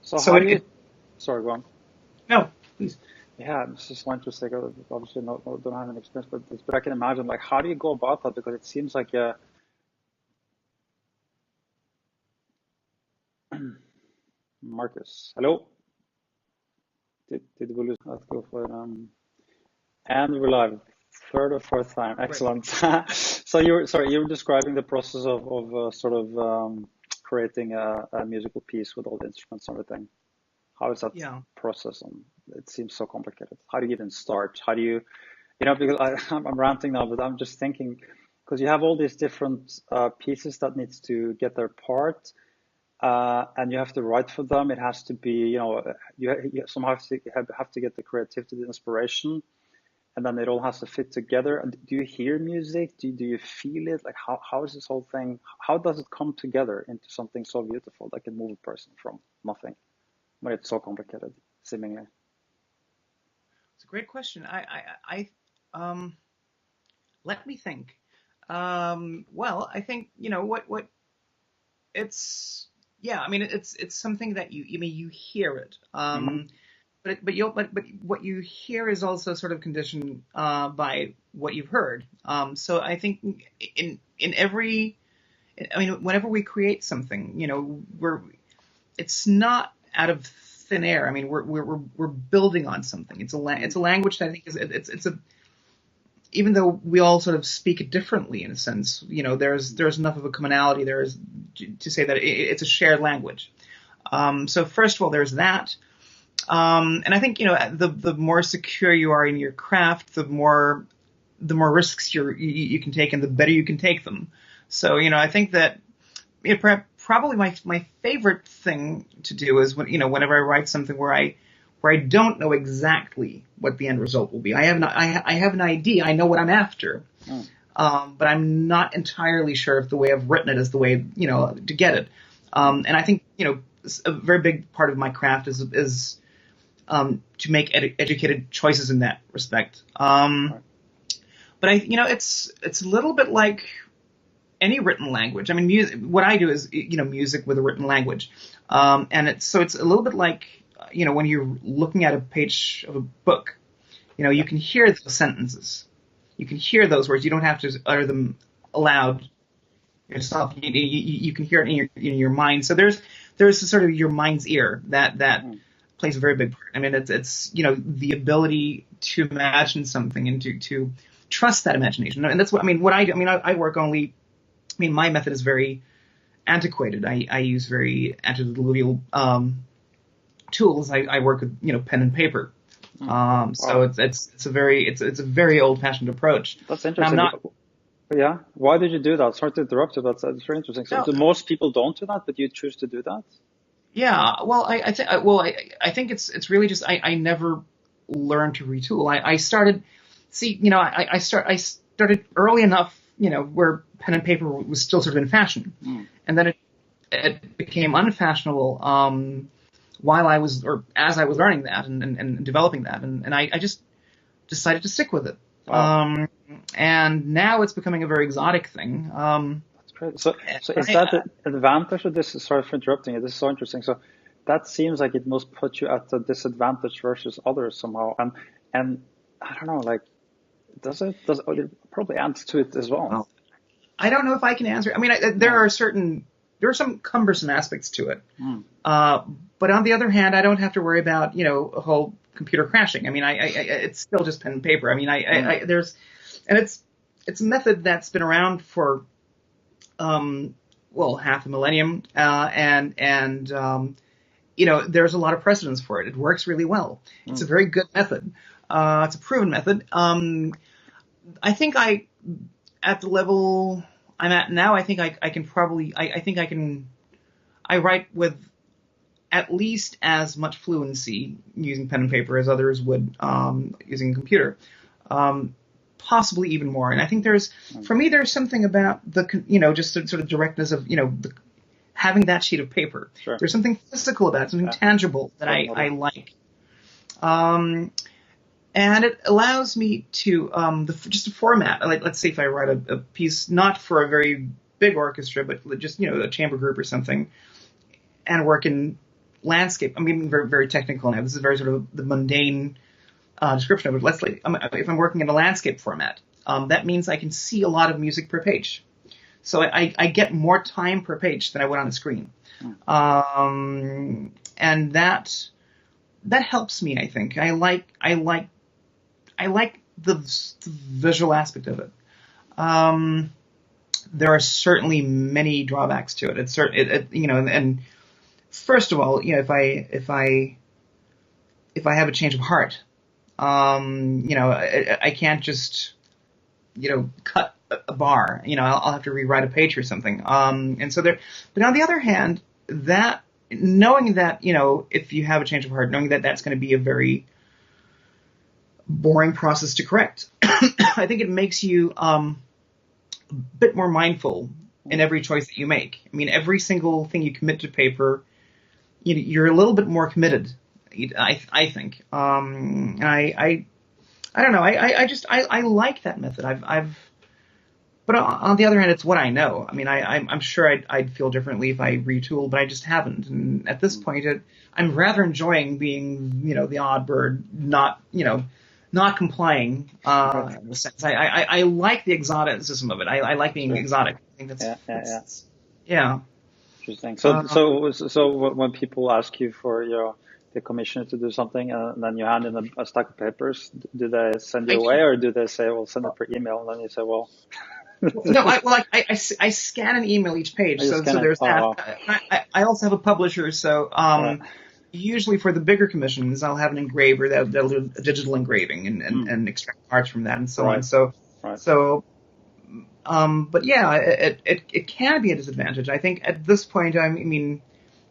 Sorry, go on. No, please. Yeah, it's just so interesting. Obviously, don't have an experience with this, but I can imagine, like, how do you go about that? Because it seems like, Marcus, hello. Did we lose? Let's go for it. And we're live, third or fourth time. Excellent. So you were describing the process of sort of creating a musical piece with all the instruments and everything. How is that process? And it seems so complicated. How do you even start? How do you, because I'm ranting now, but I'm just thinking, because you have all these different pieces that needs to get their part, and you have to write for them. It has to be, you somehow have to get the creativity, the inspiration, and then it all has to fit together. And do you hear music? Do you feel it? Like how is this whole thing? How does it come together into something so beautiful that can move a person from nothing when it's so complicated, seemingly? It's a great question. I let me think. Well, I think what it's I mean it's something that you hear it. But what you hear is also sort of conditioned by what you've heard. So I think whenever we create something, it's not out of thin air. I mean, we're building on something. It's a language that I think it's even though we all sort of speak it differently in a sense, there's enough of a commonality there to say that it's a shared language. So first of all, there's that. And I think, the more secure you are in your craft, the more risks you can take and the better you can take them. So, I think that probably my favorite thing to do is whenever I write something where I don't know exactly what the end result will be. I have an idea. I know what I'm after. But I'm not entirely sure if the way I've written it is the way, to get it. And I think, a very big part of my craft is to make educated choices in that respect. But it's a little bit like any written language. I mean, what I do is, music with a written language. And it's a little bit like, when you're looking at a page of a book, you can hear those sentences. You can hear those words. You don't have to utter them aloud yourself. You can hear it in your mind. So there's sort of your mind's ear that plays a very big part. I mean, it's the ability to imagine something and to trust that imagination. And that's what I do. I mean, I work only. I mean, my method is very antiquated. I use very antediluvial tools. I work with pen and paper. So it's a very old fashioned approach. That's interesting. Yeah. Why did you do that? Sorry to interrupt you, but that's very interesting. So most people don't do that, but you choose to do that? Yeah. Well, I think it's really just I never learned to retool. I started. See, I started early enough, where pen and paper was still sort of in fashion, and then it became unfashionable as I was learning that and developing that, and I just decided to stick with it. Wow. And now it's becoming a very exotic thing. That's great. So is that the advantage of this? Sorry for interrupting you. This is so interesting. So that seems like it must put you at a disadvantage versus others somehow. And I don't know, like, does it probably adds to it as well? I don't know if I can answer. I mean, there are some cumbersome aspects to it. But on the other hand, I don't have to worry about, a whole computer crashing. I mean, it's still just pen and paper. I mean, it's a method that's been around for, half a millennium, and there's a lot of precedence for it. It works really well. It's a very good method. It's a proven method. I think at the level I'm at now, I think I can probably, I write with at least as much fluency using pen and paper as others would using a computer. Possibly even more. And I think for me, there's something about just the sort of directness of, having that sheet of paper. Sure. There's something physical about it, something tangible that I like. And it allows me to, just a format. Like, let's say if I write a piece, not for a very big orchestra, but just, a chamber group or something, and work in landscape. I'm being very, very technical now. This is very sort of the mundane description of it. If I'm working in a landscape format, that means I can see a lot of music per page. So I get more time per page than I would on a screen. And that helps me, I think. I like the visual aspect of it. There are certainly many drawbacks to it. And first of all, if I have a change of heart, I can't just, cut a bar. I'll have to rewrite a page or something. And so but on the other hand, that knowing that, if you have a change of heart, knowing that that's going to be a very boring process to correct, I think it makes you a bit more mindful in every choice that you make. I mean, every single thing you commit to paper, you're a little bit more committed, I think. And I don't know. I like that method. But on the other hand, it's what I know. I mean, I'm sure I'd feel differently if I retooled, but I just haven't. And at this point, I'm rather enjoying being, the odd bird, not complying. In a sense, I like the exoticism of it. I like being exotic. I think that's yeah. Interesting. So when people ask you for the commissioner to do something, and then you hand in a stack of papers, do they send you away, or do they say, "Well, send it per email"? And then you say, "Well." No, I scan and email each page, so there's that. Wow. I also have a publisher, so usually for the bigger commissions, I'll have an engraver that'll do a digital engraving and extract parts from that and so on. So, but yeah, it can be a disadvantage. I think at this point, I mean,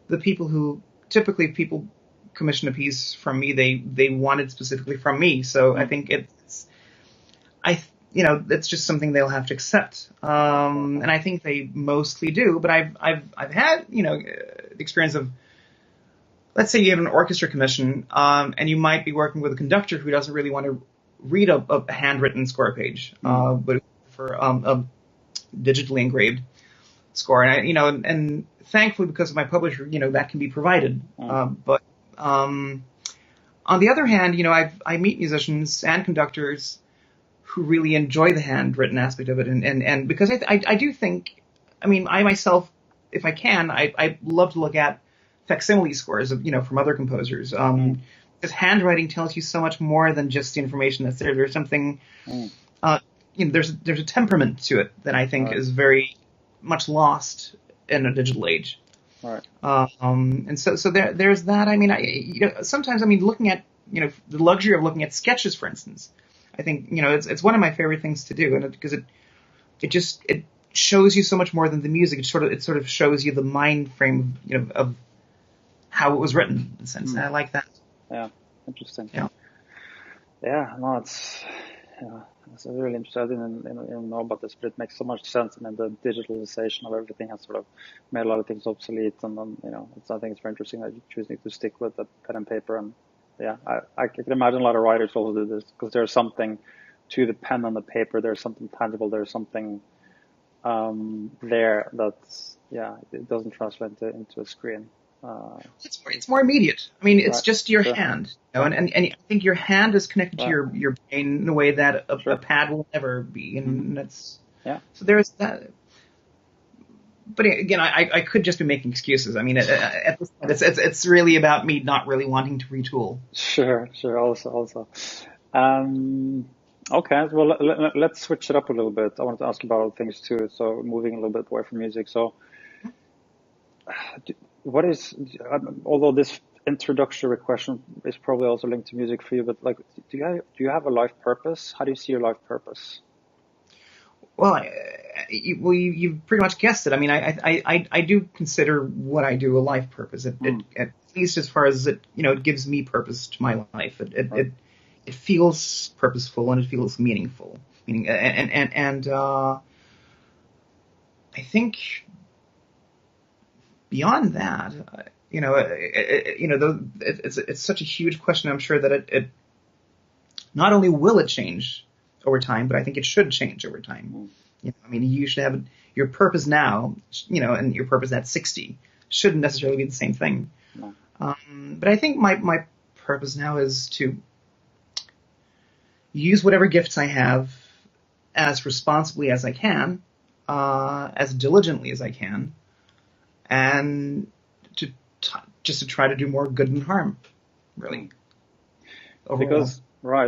the people commission a piece from me, they want it specifically from me. So I think it's just something they'll have to accept. And I think they mostly do, but I've had, the experience of, let's say you have an orchestra commission, and you might be working with a conductor who doesn't really want to read a handwritten score page, but for a digitally engraved score. And and thankfully, because of my publisher, that can be provided. But on the other hand, I meet musicians and conductors who really enjoy the handwritten aspect of it, and because I do think, I mean, I myself, if I can, I love to look at facsimile scores of from other composers, because handwriting tells you so much more than just the information that's there. There's something, there's a temperament to it that I think is very much lost in a digital age. Right. And so there's that. I mean, sometimes looking at the luxury of looking at sketches, for instance. I think it's one of my favorite things to do, and because it shows you so much more than the music. It sort of shows you the mind frame of how it was written, in a sense. And I like that. Yeah, interesting. Yeah. Yeah, no, it's really interesting. I didn't know about this, but it makes so much sense. I mean, the digitalization of everything has sort of made a lot of things obsolete, and then I think it's very interesting that you're choosing to stick with the pen and paper. And yeah, I can imagine a lot of writers also do this because there's something to the pen and the paper. There's something tangible. There's something there that's it doesn't translate into a screen. It's more immediate. I mean, it's just your hand, and I think your hand is connected to your brain in a way that a pad will never be, and that's So there's that. But again, I could just be making excuses. I mean, at this point, it's really about me not really wanting to retool. Sure. Also. Okay. Well, let's switch it up a little bit. I wanted to ask you about other things too. So moving a little bit away from music. So what is, although this introductory question is probably also linked to music for you, but like, do you have a life purpose? How do you see your life purpose? Well, you've pretty much guessed it. I mean, I do consider what I do a life purpose. At least as far as it gives me purpose to my life. It feels purposeful and it feels meaningful. I think beyond that, it's such a huge question. I'm sure that it not only will it change over time, but I think it should change over time. I mean, you should have your purpose now, and your purpose at 60 shouldn't necessarily be the same thing. No. But I think my purpose now is to use whatever gifts I have as responsibly as I can, as diligently as I can, and just to try to do more good than harm, really. Overall.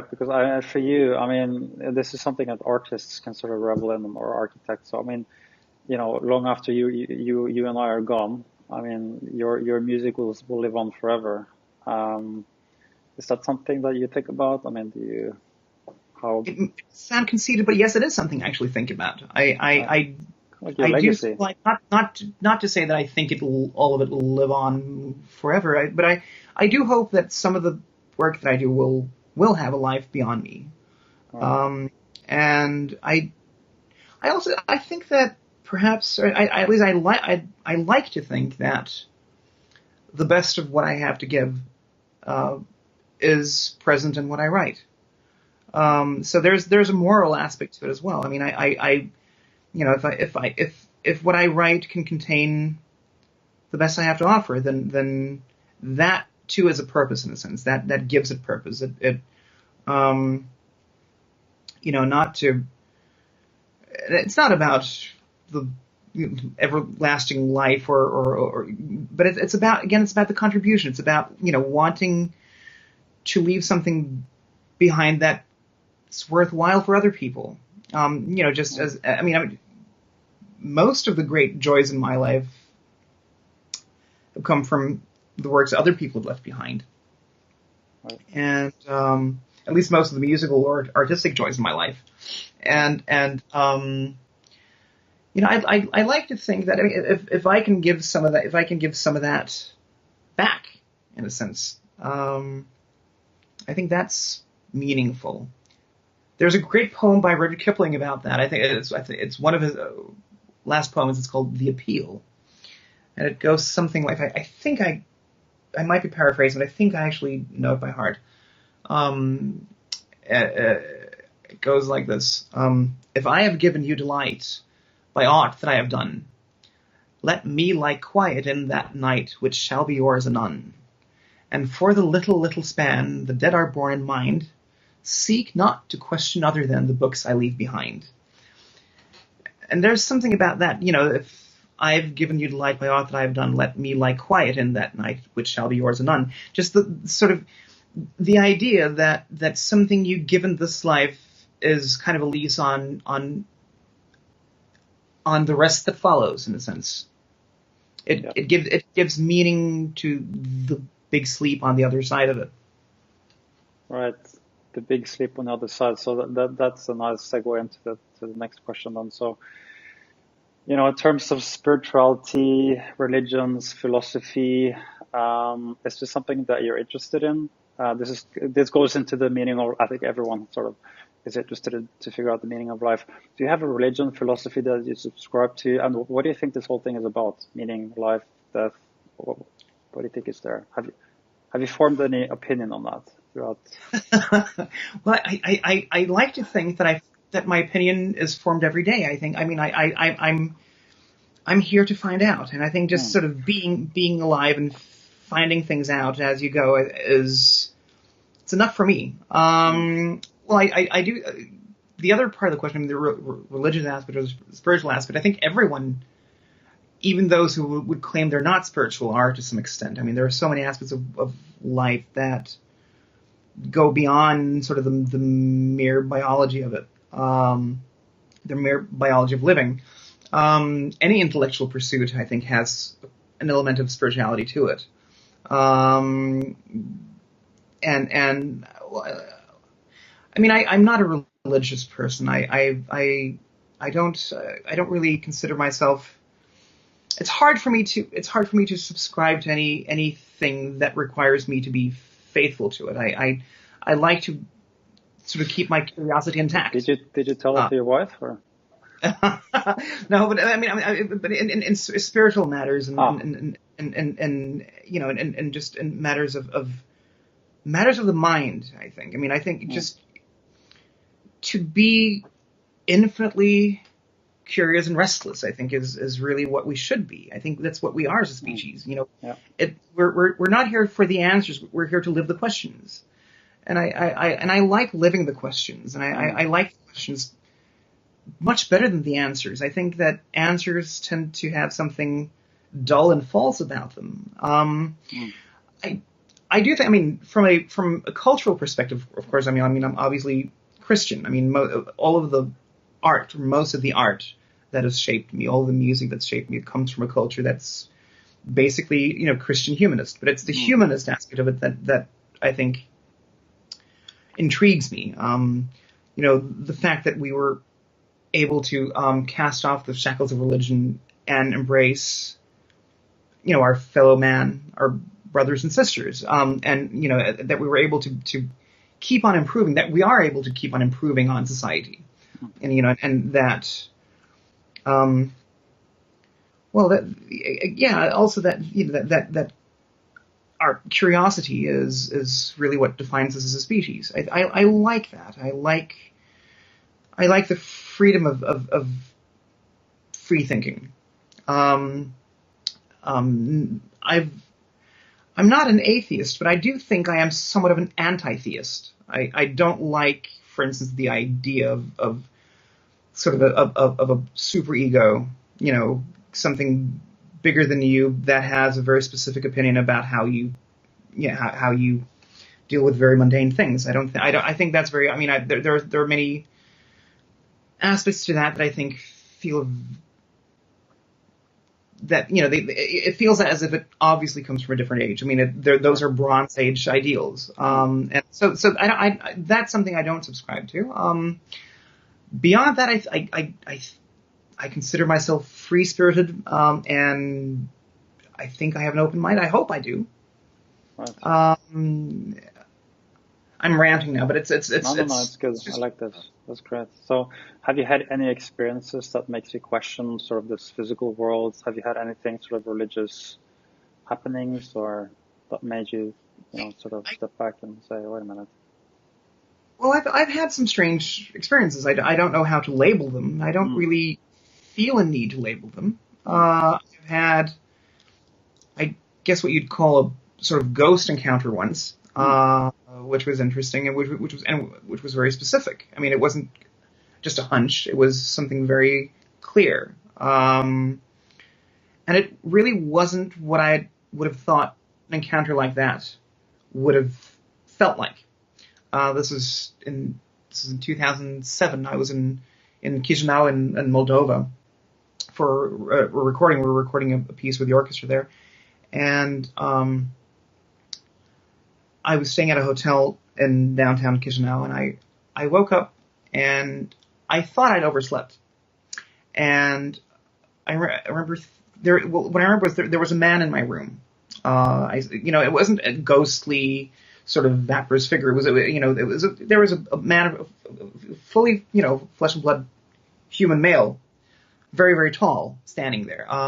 Because for you, I mean, this is something that artists can sort of revel in, or architects. So I mean, long after you and I are gone, I mean, your music will live on forever. Is that something that you think about? I mean, It sounds conceited, but yes, it is something I actually think about. I do like not to say that I think all of it will live on forever, but I do hope that some of the work that I do will have a life beyond me. And I think that perhaps, or at least I like to think that the best of what I have to give is present in what I write. So there's a moral aspect to it as well. I mean, if what I write can contain the best I have to offer, then that too is a purpose in a sense. That gives it purpose. Not to. It's not about the everlasting life but it's about the contribution. It's about wanting to leave something behind that's worthwhile for other people. Just as most of the great joys in my life have come from the works other people have left behind. Right. And at least most of the musical or artistic joys in my life. And I like to think that if I can give some of that back, in a sense, I think that's meaningful. There's a great poem by Rudyard Kipling about that. I think it's one of his last poems. It's called "The Appeal," and it goes something like, I think I might be paraphrasing, but I think I actually know it by heart. It goes like this: if I have given you delight by aught that I have done, let me lie quiet in that night which shall be yours anon. And for the little span the dead are born in mind, seek not to question other than the books I leave behind. And there's something about that, if I've given you delight by aught that I have done, let me lie quiet in that night which shall be yours anon. Just the sort of the idea that something you give in this life is kind of a lease on the rest that follows, in a sense. It gives meaning to the big sleep on the other side of it. Right, the big sleep on the other side. So that's a nice segue into the next question then. So, in terms of spirituality, religions, philosophy, is this something that you're interested in? This goes into the meaning of, I think everyone sort of is interested to figure out the meaning of life. Do you have a religion, philosophy that you subscribe to? And what do you think this whole thing is about? Meaning, life, death? What do you think is there? Have you formed any opinion on that throughout? Well, I like to think that my opinion is formed every day. I'm here to find out, and I think just sort of being alive and finding things out as you go it's enough for me. Well, I do. The other part of the question, the religious aspect or the spiritual aspect, I think everyone, even those who would claim they're not spiritual, are to some extent. I mean, there are so many aspects of life that go beyond sort of the mere biology of it, the mere biology of living. Any intellectual pursuit, I think, has an element of spirituality to it. And I mean, I'm not a religious person. I don't really consider myself. It's hard for me to subscribe to anything that requires me to be faithful to it. I like to sort of keep my curiosity intact. Did you tell it to your wife, or? No, but I mean, but in spiritual matters and you know, and just in matters of the mind, I think. I mean, I think just to be infinitely curious and restless, I think, is really what we should be. I think that's what we are as a species. You know, we're not here for the answers. We're here to live the questions, and I like living the questions, and I like the questions much better than the answers. I think that answers tend to have something dull and false about them. I do think. I mean, from a cultural perspective, of course. I mean, I'm obviously Christian. I mean, all of the art, most of the art that has shaped me, all the music that's shaped me, comes from a culture that's basically, you know, Christian humanist. But it's the humanist aspect of it that I think intrigues me. You know, the fact that we were able to cast off the shackles of religion and embrace, you know, our fellow man, our brothers and sisters, and you know, that we were able to keep on improving, that we are able to keep on improving on society, and you know, and that, well, that, yeah, also that, you know, that our curiosity is really what defines us as a species. I like that. I like the freedom of free thinking. I'm not an atheist, but I do think I am somewhat of an anti-theist. I don't like, for instance, the idea of sort of a super ego, you know, something bigger than you that has a very specific opinion about how you deal with very mundane things. I think that's very. I mean, there are many aspects to that I think feel that, you know, it feels as if it obviously comes from a different age. I mean, those are Bronze Age ideals, and so that's something I don't subscribe to. Beyond that, I consider myself free spirited, and I think I have an open mind. I hope I do. Right. I'm ranting now, but it's good. I like this. That's great. So, have you had any experiences that makes you question sort of this physical world? Have you had anything sort of religious happenings, or that made you, you know, sort of step back and say, "Wait a minute"? Well, I've had some strange experiences. I don't know how to label them. I don't really feel a need to label them. I've had, I guess, what you'd call a sort of ghost encounter once. Which was interesting, and which was very specific. I mean, it wasn't just a hunch; it was something very clear, and it really wasn't what I would have thought an encounter like that would have felt like. This is in 2007. I was in Chisinau in Moldova for a recording. We were recording a piece with the orchestra there, and I was staying at a hotel in downtown Chisinau, and I woke up and I thought I'd overslept. And I remember what I remember was there was a man in my room. It wasn't a ghostly sort of vaporous figure. There was a man, fully, you know, flesh and blood human male, very, very tall, standing there. I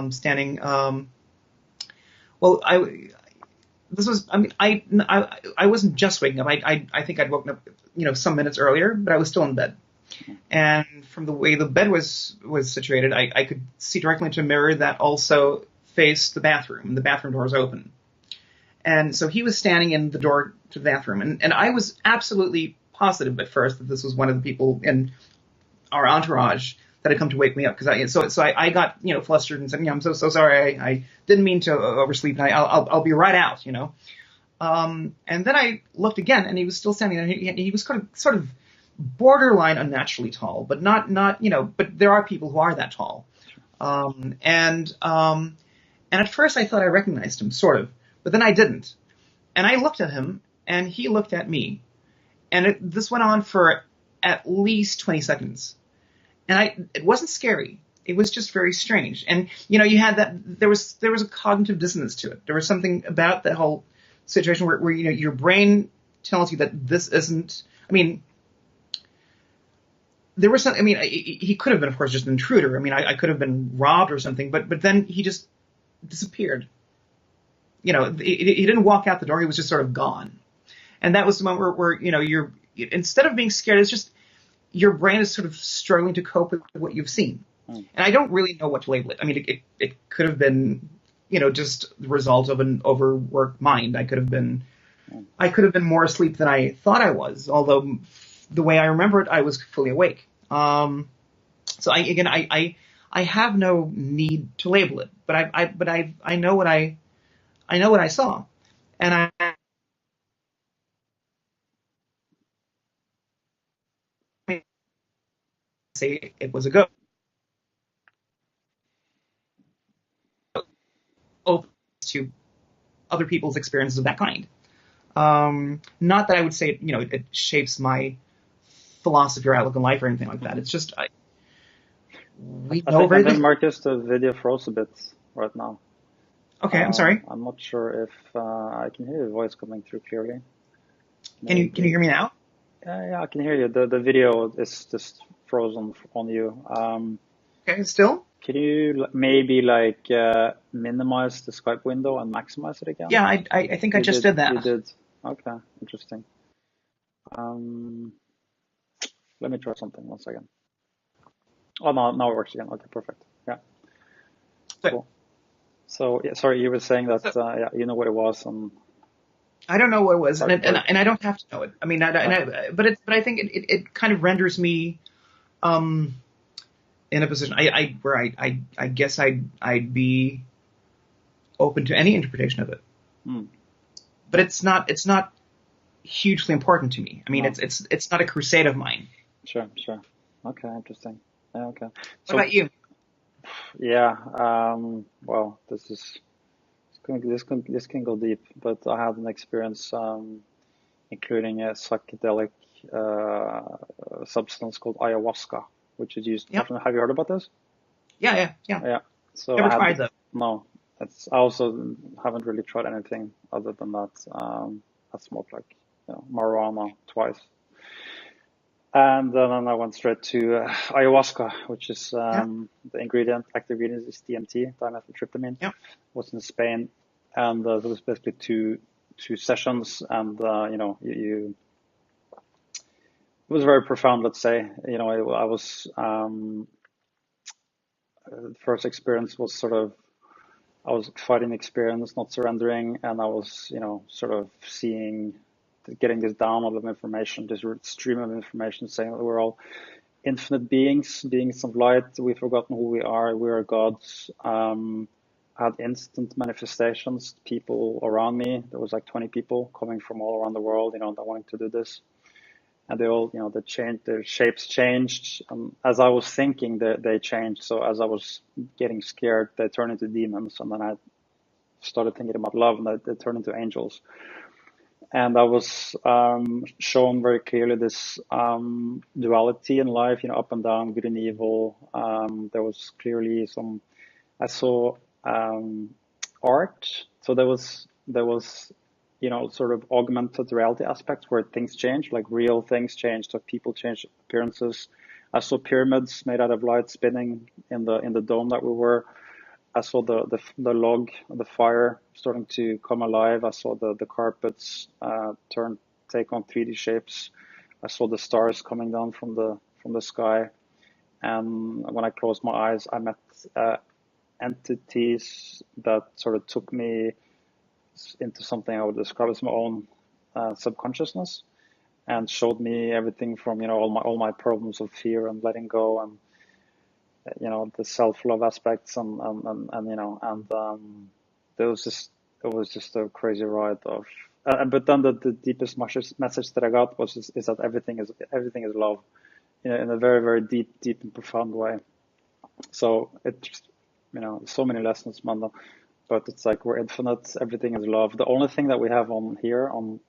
wasn't just waking up. I think I'd woken up, you know, some minutes earlier, but I was still in bed. And from the way the bed was situated, I could see directly into a mirror that also faced the bathroom, and the bathroom door was open. And so he was standing in the door to the bathroom, and I was absolutely positive at first that this was one of the people in our entourage that had come to wake me up, because I got, you know, flustered and said, you know, I'm so sorry, I didn't mean to oversleep, and I'll be right out, you know. And then I looked again, and he was still standing there. He was sort of borderline unnaturally tall, but not, you know, but there are people who are that tall. And And at first I thought I recognized him, sort of, but then I didn't. And I looked at him, and he looked at me. And this went on for at least 20 seconds. And it wasn't scary. It was just very strange. And, you had there was a cognitive dissonance to it. There was something about that whole situation where your brain tells you that this isn't, there was some, he could have been, of course, just an intruder. I could have been robbed or something, but then he just disappeared. He didn't walk out the door. He was just sort of gone. And that was the moment where you're, instead of being scared, it's just your brain is sort of struggling to cope with what you've seen. And I don't really know what to label it. It could have been, just the result of an overworked mind. I could have been more asleep than I thought I was, although the way I remember it, I was fully awake. So I have no need to label it, but I know what I saw, and I say it was a ghost. Open to other people's experiences of that kind. Not that I would say it shapes my philosophy or outlook on life or anything like that. It's just I think Marcus, the video froze a bit right now. Okay, I'm sorry. I'm not sure if I can hear your voice coming through clearly. Can you hear me now? Yeah, I can hear you. The video is just frozen on you. Okay, still? Can you maybe minimize the Skype window and maximize it again? Yeah, I think I just did that. You did. Okay, interesting. Let me try something. 1 second. Oh, now it works again. Okay, perfect. Yeah. Cool. So, yeah, sorry, you were saying that, yeah, you know what it was. I don't know what it was, and I don't have to know it. But I think it kind of renders me, in a position where I guess I'd be open to any interpretation of it. But it's not hugely important to me. No. It's not a crusade of mine. Sure. Okay, interesting. Yeah, okay. What about you? Yeah. Well, this can go deep, but I had an experience, including a psychedelic substance called ayahuasca, which is used. Yep. Have you heard about this? Yeah. So never tried that. No, I also haven't really tried anything other than that. I smoked marijuana twice. And then I went straight to ayahuasca, which is the active ingredient is DMT, dimethyltryptamine. Yeah. Was in Spain, and there was basically two sessions, and it was very profound. Let's say, I was the first experience was I was fighting the experience, not surrendering, and I was sort of getting this download of information, this stream of information saying that we're all infinite beings of light. We've forgotten who we are. We are gods. Had instant manifestations. People around me, there was 20 people coming from all around the world, that wanted to do this. And they all, they changed, their shapes changed. As I was thinking, they changed. So as I was getting scared, they turned into demons. And then I started thinking about love, and they turned into angels. And I was shown very clearly this duality in life, up and down, good and evil. There was clearly I saw art. So there was sort of augmented reality aspects where things change, like real things changed, so people change appearances. I saw pyramids made out of light spinning in the dome that we were. I saw the log, the fire starting to come alive. I saw the carpets take on 3D shapes. I saw the stars coming down from the sky. And when I closed my eyes, I met entities that sort of took me into something I would describe as my own subconsciousness, and showed me everything from all my problems of fear and letting go, and the self-love aspects, and it was just a crazy ride of. But then the deepest message that I got is that everything is love, in a very, very deep and profound way. So it just, so many lessons, man. but it's like we're infinite. Everything is love. The only thing that we have on here on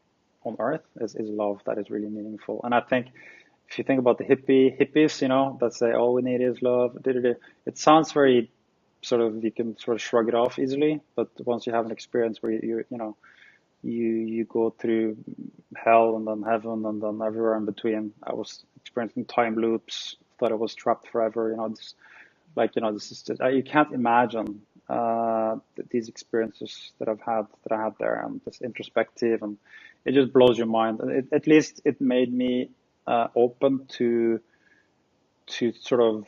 Earth is love that is really meaningful. And I think if you think about the hippies, that say all we need is love, it sounds very sort of, you can sort of shrug it off easily, but once you have an experience where you go through hell and then heaven and then everywhere in between. I was experiencing time loops, thought I was trapped forever. This is just, you can't imagine these experiences that I had there, and this introspective, and it just blows your mind. And at least it made me open to sort of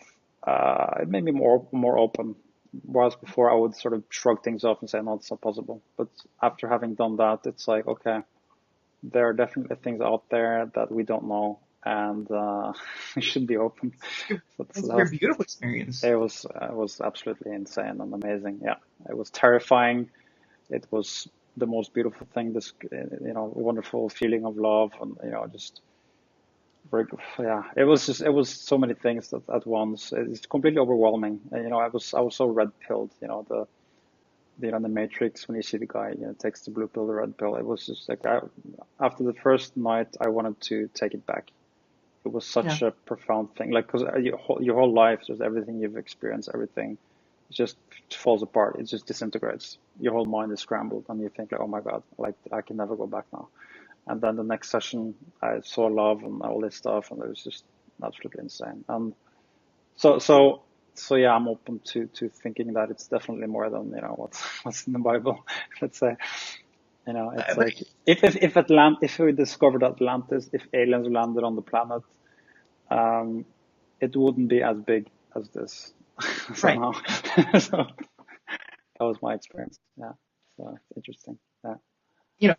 it made me more open. Whilst before I would sort of shrug things off and say, no, it's not possible. But after having done that, it's like, okay, there are definitely things out there that we don't know, and we should be open. That's a very beautiful experience. It was absolutely insane and amazing. Yeah, it was terrifying. It was the most beautiful thing. This wonderful feeling of love, and just yeah. It was so many things at once. It's completely overwhelming. And, I was so red pilled. The Matrix, when you see the guy, takes the blue pill, the red pill. It was just like after the first night, I wanted to take it back. It was such a profound thing, like, because your whole life, just everything you've experienced, everything just falls apart. It just disintegrates. Your whole mind is scrambled, and you think like, oh my God, like I can never go back now. And then the next session, I saw love and all this stuff, and it was just absolutely insane. And so yeah, I'm open to thinking that it's definitely more than what's in the Bible. Let's say, it's like if we discovered Atlantis, if aliens landed on the planet, it wouldn't be as big as this somehow. Right. So that was my experience. Yeah, so it's interesting. Yeah.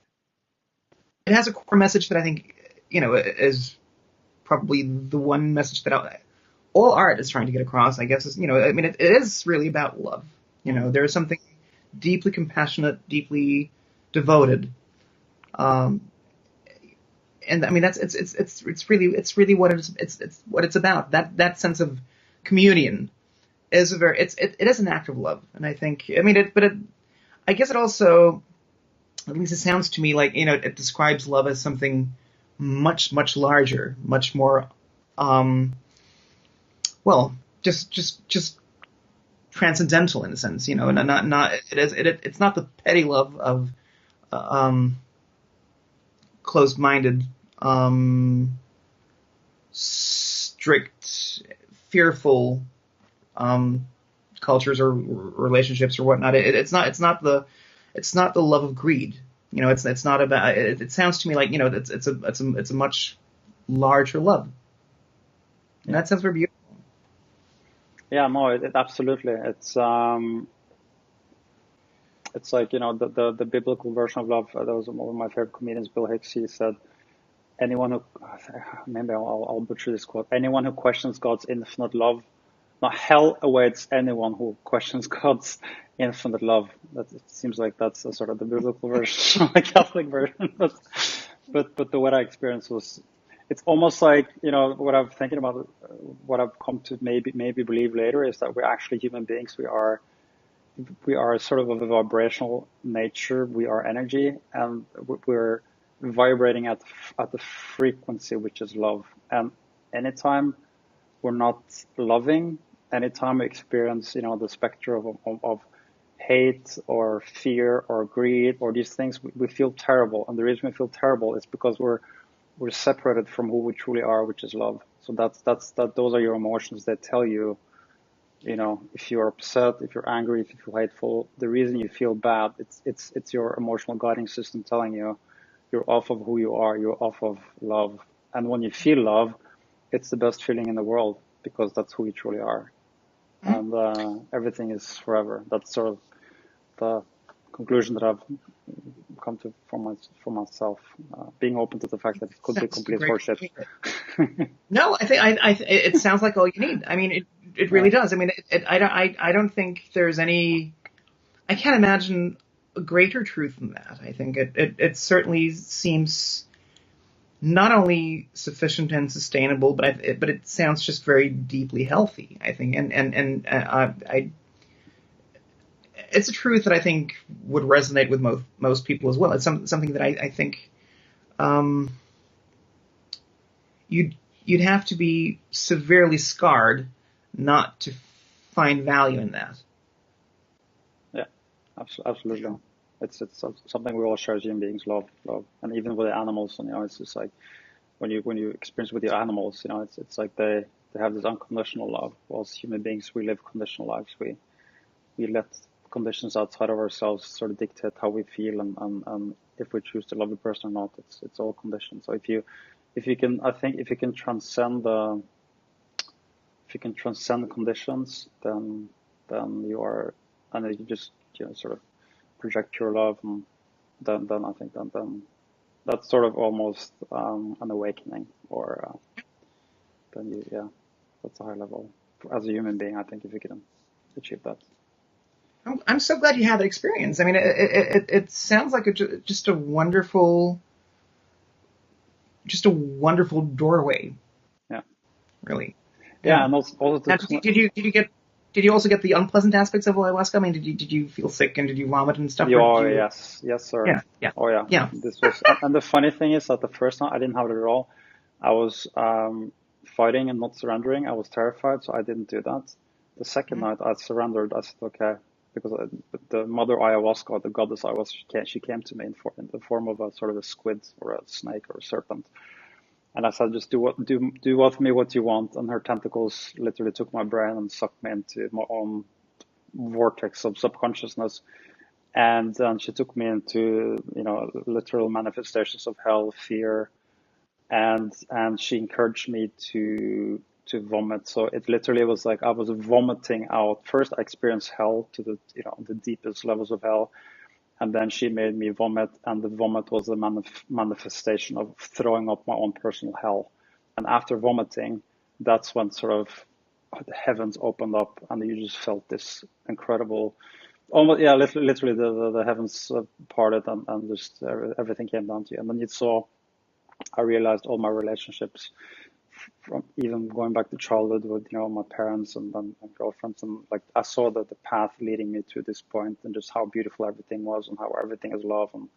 It has a core message that I think, is probably the one message that all art is trying to get across, I guess, is, it is really about love. There is something deeply compassionate, deeply devoted. And I mean, it's really what it's what it's about. That sense of communion is it is an act of love. And I think, I guess it also, at least it sounds to me like, it describes love as something much, much larger, much more, just transcendental in a sense, it's not the petty love of, closed-minded, strict, fearful, cultures or relationships or whatnot. It's not the love of greed. It's not about. It sounds to me like it's a much larger love. And that sounds very beautiful. Yeah, no, it absolutely. It's like the biblical version of love. That was one of my favorite comedians, Bill Hicks. He said, "Anyone who maybe I'll butcher this quote. Anyone who questions God's infinite love, now hell awaits anyone who questions God's infinite love." That it seems like that's a sort of the biblical version, the Catholic version. But what I experienced was, it's almost like what I'm thinking about, what I've come to maybe believe later is that we're actually human beings. We are sort of a vibrational nature. We are energy, and we're vibrating at the frequency which is love. And anytime we're not loving, anytime we experience the spectrum of hate or fear or greed or these things, we feel terrible. And the reason we feel terrible is because we're separated from who we truly are, which is love. So those are your emotions that tell you, if you're upset, if you're angry, if you feel hateful, the reason you feel bad, it's your emotional guiding system telling you you're off of who you are, you're off of love. And when you feel love, it's the best feeling in the world, because that's who you truly are. Mm-hmm. And everything is forever. That's sort of the conclusion that I've come to for myself, being open to the fact that it could be complete horseshit. No, I think it sounds like all you need. I mean, it really does. I mean, I don't think there's any. I can't imagine a greater truth than that. I think it certainly seems not only sufficient and sustainable, but it sounds just very deeply healthy, I think. And it's a truth that I think would resonate with most people as well. It's something that I think you'd have to be severely scarred not to find value in that. Yeah, absolutely. It's something we all share as human beings, love, and even with the animals. And it's just like when you experience with your animals, it's like they have this unconditional love. Whilst human beings, we live conditional lives. We let conditions outside of ourselves sort of dictate how we feel and if we choose to love the person or not. It's all conditioned. So if you can transcend the conditions, then you are, and you just sort of project your love, and then I think then that's sort of almost an awakening, or that's a high level as a human being. I think if you can achieve that. I'm so glad you had that experience. I mean, it sounds like just a wonderful doorway. Yeah. Really. Yeah, and also now, did you also get the unpleasant aspects of ayahuasca? I mean, did you feel sick and did you vomit and stuff? Oh, yes, sir. Yeah. Oh, yeah. Yeah. This was, and the funny thing is that the first time I didn't have it at all. I was fighting and not surrendering. I was terrified, so I didn't do that. The second night I surrendered. I said, okay, because the mother ayahuasca, the goddess ayahuasca, she came to me in the form of a sort of a squid or a snake or a serpent. And I said, just do with me what you want. And her tentacles literally took my brain and sucked me into my own vortex of subconsciousness. And then she took me into, literal manifestations of hell, fear, and she encouraged me to vomit. So it literally was like I was vomiting out. First, I experienced hell to the deepest levels of hell. And then she made me vomit, and the vomit was a manifestation of throwing up my own personal hell. And after vomiting, that's when sort of the heavens opened up, and you just felt this incredible, almost literally the heavens parted, and just everything came down to you. And then I realized all my relationships, from even going back to childhood with my parents and girlfriends, and like I saw the path leading me to this point, and just how beautiful everything was, and how everything is love, and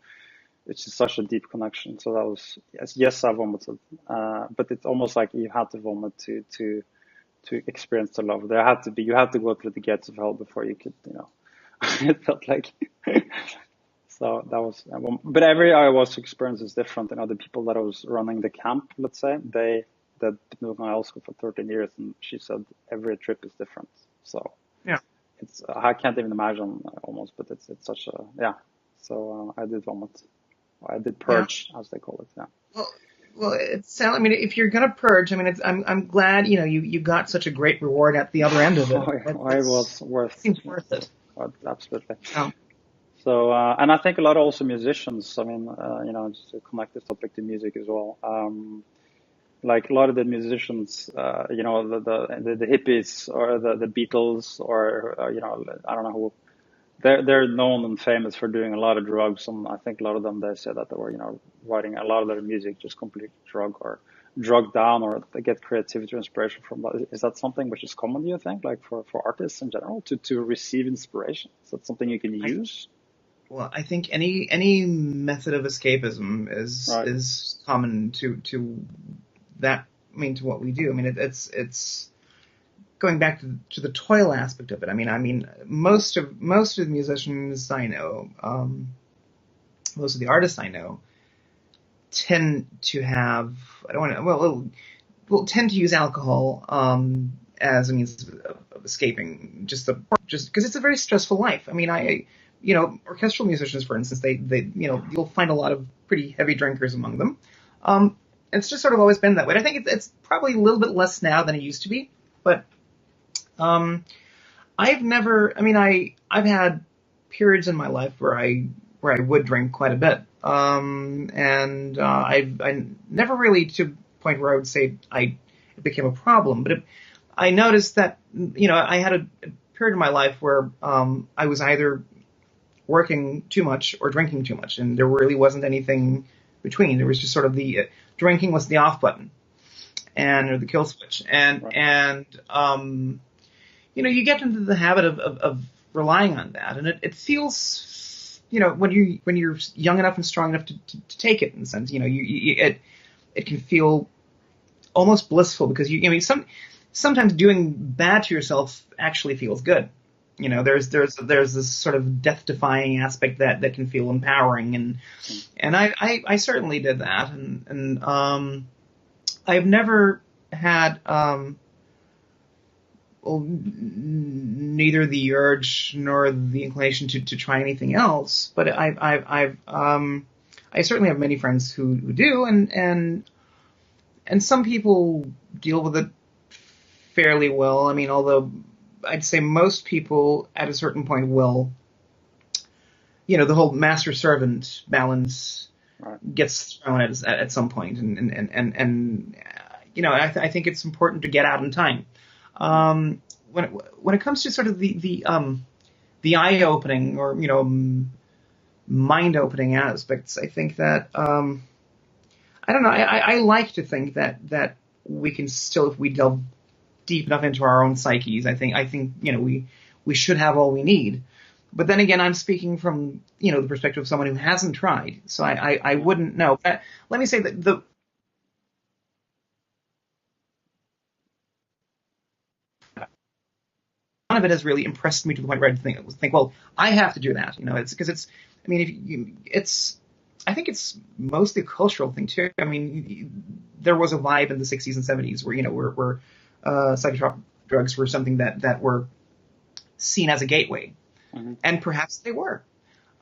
it's just such a deep connection. So that was yes, I vomited, but it's almost like you had to vomit to experience the love. You had to go through the gates of hell before you could it felt like. So that was, but every ayahuasca experience is different. The people that I was running the camp, let's say, they've been doing ayahuasca for 13 years, and she said every trip is different. So yeah, I can't even imagine almost, but it's such a, yeah. So I did vomit. I did purge, as they call it. Yeah. Well, I mean, if you're gonna purge, I mean, I'm glad you got such a great reward at the other end of it. It was seems worth it. Absolutely. Oh. So, and I think a lot of also musicians, I mean, just to connect this topic to music as well. Like a lot of the musicians, the hippies or the Beatles or, I don't know who, they're known and famous for doing a lot of drugs. And I think a lot of them, they say that they were, writing a lot of their music just completely drugged down, or they get creativity or inspiration from that. Is that something which is common, do you think, like for artists in general, to receive inspiration? Is that something you can use? Well, I think any method of escapism is common to that. I mean, to what we do. I mean, it's going back to the toil aspect of it. I mean, most of the musicians I know, most of the artists I know, tend to have, tend to use alcohol as a means of escaping, just because it's a very stressful life. I mean, orchestral musicians, for instance, they you'll find a lot of pretty heavy drinkers among them. It's just sort of always been that way. And I think it's probably a little bit less now than it used to be, but I've had periods in my life where I would drink quite a bit. And I never really to the point where I would say it became a problem, but I noticed that, I had a period in my life where I was either working too much or drinking too much, and there really wasn't anything between. There was just sort of the drinking was the off button, or the kill switch, and you get into the habit of relying on that, and it feels, when you're young enough and strong enough to take it, in a sense, it can feel almost blissful, because sometimes doing bad to yourself actually feels good. There's this sort of death-defying aspect that can feel empowering, and I certainly did that, and I've never had neither the urge nor the inclination to try anything else, but I certainly have many friends who do, and some people deal with it fairly well. I mean, although I'd say most people at a certain point will, the whole master-servant balance gets thrown at some point, and I think it's important to get out in time. When it comes to sort of the eye-opening or mind-opening aspects, I think that I don't know. I like to think that we can still, if we delve deep enough into our own psyches, I think we should have all we need. But then again, I'm speaking from the perspective of someone who hasn't tried, so I wouldn't know. But let me say that none of it has really impressed me to the point where I think, well, I have to do that. It's because I mean, I think it's mostly a cultural thing too. I mean, there was a vibe in the 60s and 70s where psychotropic drugs were something that were seen as a gateway, and perhaps they were.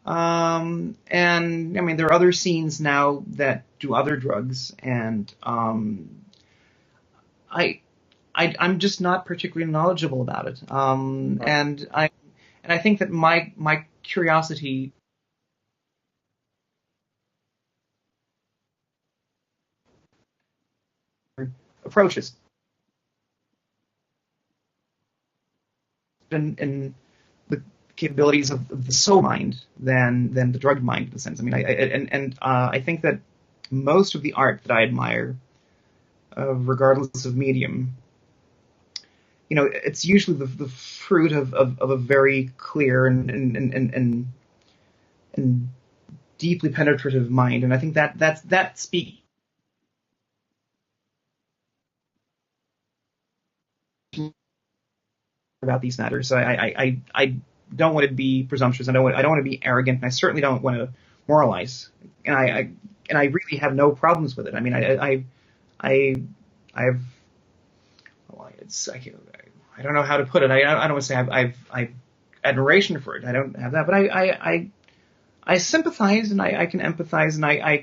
And I mean, there are other scenes now that do other drugs, and I'm just not particularly knowledgeable about it. And I think that my curiosity approaches in the capabilities of the soul mind than the drug mind, in a sense. I mean, I think that most of the art that I admire, regardless of medium, it's usually the fruit of a very clear and deeply penetrative mind, and I think that speaks about these matters. So I don't want to be presumptuous. I don't want to be arrogant, and I certainly don't want to moralize. And I really have no problems with it. I mean, I've well, I don't know how to put it. I don't want to say I've admiration for it. I don't have that, but I sympathize, and I can empathize, and I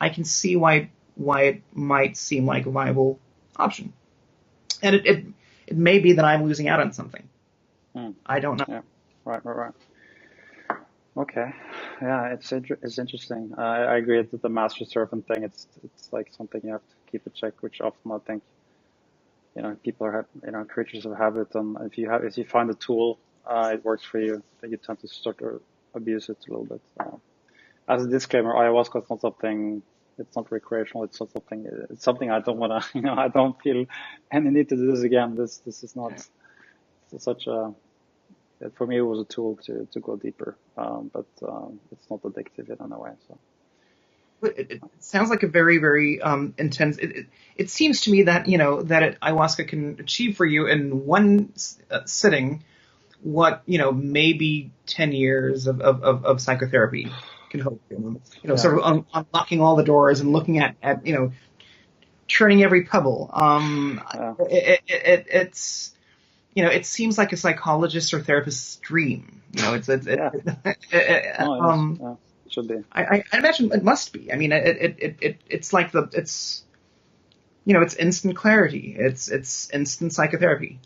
can see why it might seem like a viable option. And it may be that I'm losing out on something. I don't know. Yeah, right. Okay, yeah, it's interesting. I agree that the master servant thing. It's like something you have to keep in check, which often I think people are creatures of habit, and if you find a tool, it works for you, then you tend to start to abuse it a little bit. As a disclaimer, ayahuasca is not something. It's not recreational. It's not something. It's something I don't want to. I don't feel any need to do this again. This is not such a. For me, it was a tool to go deeper, but it's not addictive in any way. So. It sounds like a very, very intense. It seems to me that that ayahuasca can achieve for you in one sitting what maybe 10 years of psychotherapy can hope to. Sort of unlocking all the doors and looking at turning every pebble. It's it seems like a psychologist or therapist's dream. It should be. I imagine it must be. I mean, it's like it's instant clarity. It's instant psychotherapy.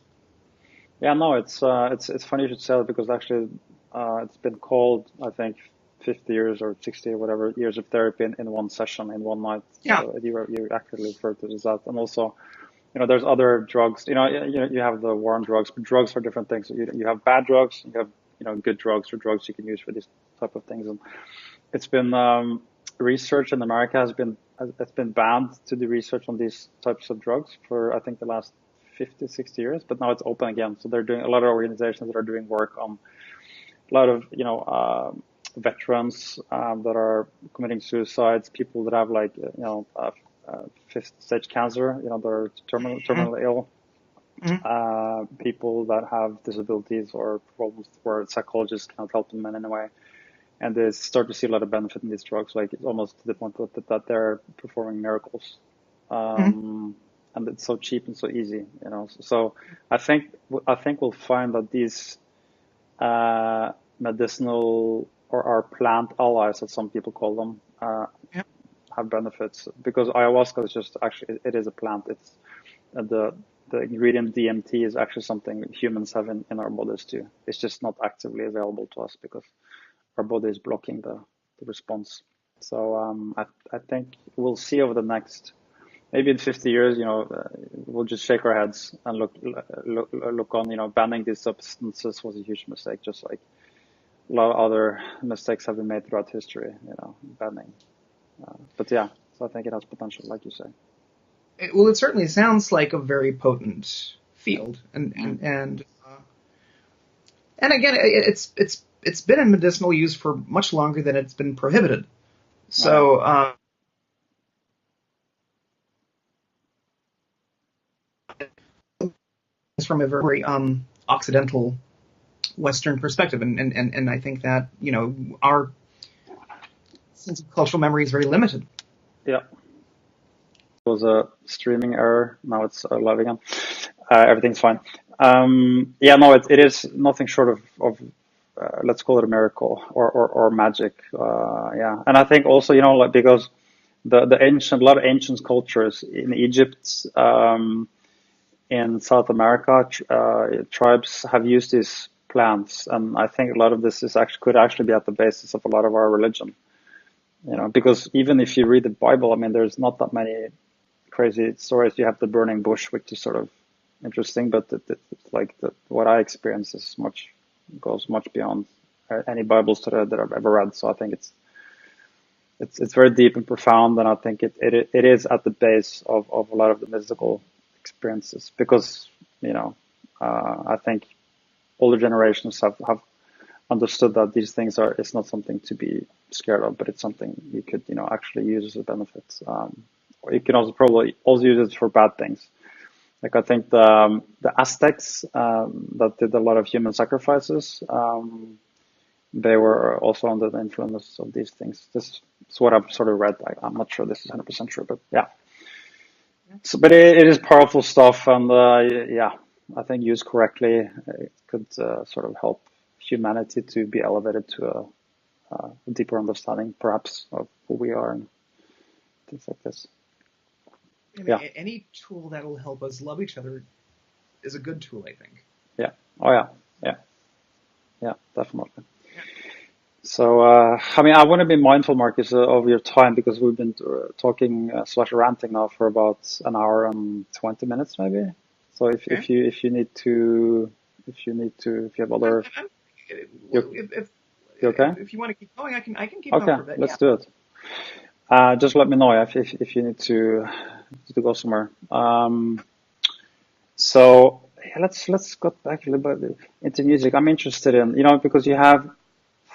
Yeah, no, it's funny you should say that, because actually it's been called, I think, 50 years or 60 or whatever years of therapy in one session, in one night. Yeah. So you accurately referred to it as that. And also, there's other drugs. You have the war on drugs, but drugs are different things. You have bad drugs, you have good drugs, or drugs you can use for these type of things. And it's been research in America it's been banned to do research on these types of drugs for, I think, the last 50, 60 years, but now it's open again. So they're doing a lot of organizations that are doing work on a lot of, veterans that are committing suicides, people that have like, fifth stage cancer, they're terminally ill, people that have disabilities or problems where psychologists cannot help them in any way. And they start to see a lot of benefit in these drugs. Like it's almost to the point that they're performing miracles. And it's so cheap and so easy, So I think we'll find that these medicinal or our plant allies, as some people call them, have benefits, because ayahuasca is just actually it is a plant. It's the ingredient DMT is actually something humans have in our bodies too. It's just not actively available to us because our body is blocking the response. So I think we'll see over the next, maybe in 50 years, we'll just shake our heads and look on, banning these substances was a huge mistake, just like a lot of other mistakes have been made throughout history, banning. But yeah, so I think it has potential, like you say. Well, it certainly sounds like a very potent field, and again, it's been in medicinal use for much longer than it's been prohibited. So. From a very occidental Western perspective, and I think that our sense of cultural memory is very limited. Yeah, it was a streaming error. Now it's live again. Everything's fine. It is nothing short of let's call it a miracle or magic. And I think also because a lot of ancient cultures in Egypt. In South America, tribes have used these plants, and I think a lot of this could actually be at the basis of a lot of our religion. Because even if you read the Bible, I mean, there's not that many crazy stories. You have the burning bush, which is sort of interesting, but what I experience goes much beyond any Bible story that I've ever read. So I think it's very deep and profound, and I think it is at the base of a lot of the mystical experiences, because I think older generations have understood that these things it's not something to be scared of, but it's something you could actually use as a benefit, or you can also probably also use it for bad things. Like I think the Aztecs that did a lot of human sacrifices, they were also under the influence of these things. This is what I've sort of read. I'm not sure this is 100% true, but yeah. So, but it is powerful stuff, and I think used correctly, it could sort of help humanity to be elevated to a deeper understanding, perhaps, of who we are and things like this. Any tool that will help us love each other is a good tool, I think. Yeah. Oh yeah, definitely. So, I want to be mindful, Marcus, of your time, because we've been talking / ranting now for about an hour and 20 minutes, maybe. So if you have other, you okay? If you want to keep going, I can keep going for a bit. Let's do it. Just let me know if you need to go somewhere. So yeah, let's go back a little bit into music. I'm interested in, because you have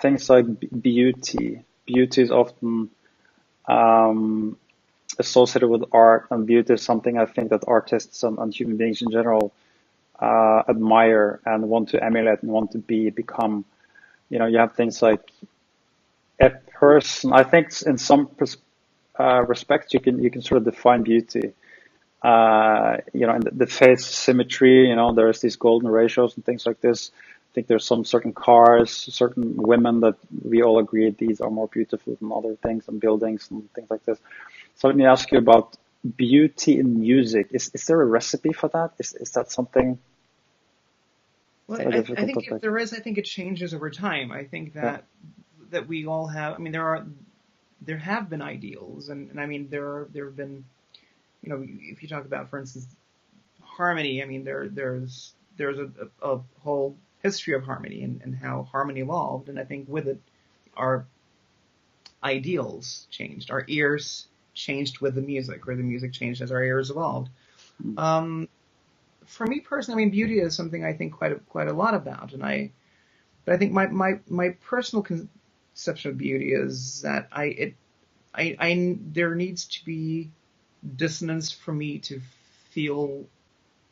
things like beauty. Beauty is often associated with art, and beauty is something I think that artists and human beings in general admire and want to emulate and want to become. You have things like a person. I think in some respects you can sort of define beauty. In the face symmetry. There's these golden ratios and things like this. I think there's some certain cars, certain women that we all agree these are more beautiful than other things, and buildings and things like this. So let me ask you about beauty in music. Is there a recipe for that? Is that something? Well, I think if there is, I think it changes over time. I think that we all have. I mean, there have been ideals, and I mean there have been. If you talk about, for instance, harmony. I mean, there's a whole history of harmony and how harmony evolved, and I think with it, our ideals changed. Our ears changed with the music, or the music changed as our ears evolved. for me personally, I mean, beauty is something I think quite a lot about, but I think my personal conception of beauty is that there needs to be dissonance for me to feel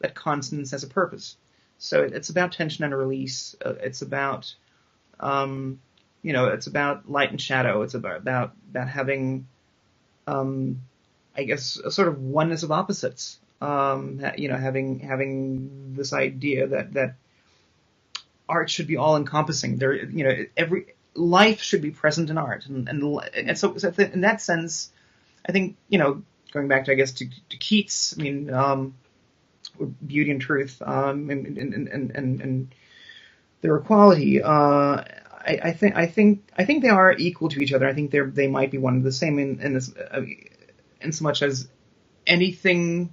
that consonance has a purpose. So it's about tension and release. It's about it's about light and shadow. It's about having I guess a sort of oneness of opposites. Having this idea that art should be all encompassing. Every life should be present in art, and so in that sense, I think going back to, I guess, to Keats. I mean, beauty and truth, and their equality. I think they are equal to each other. I think they might be one and the same in so much as anything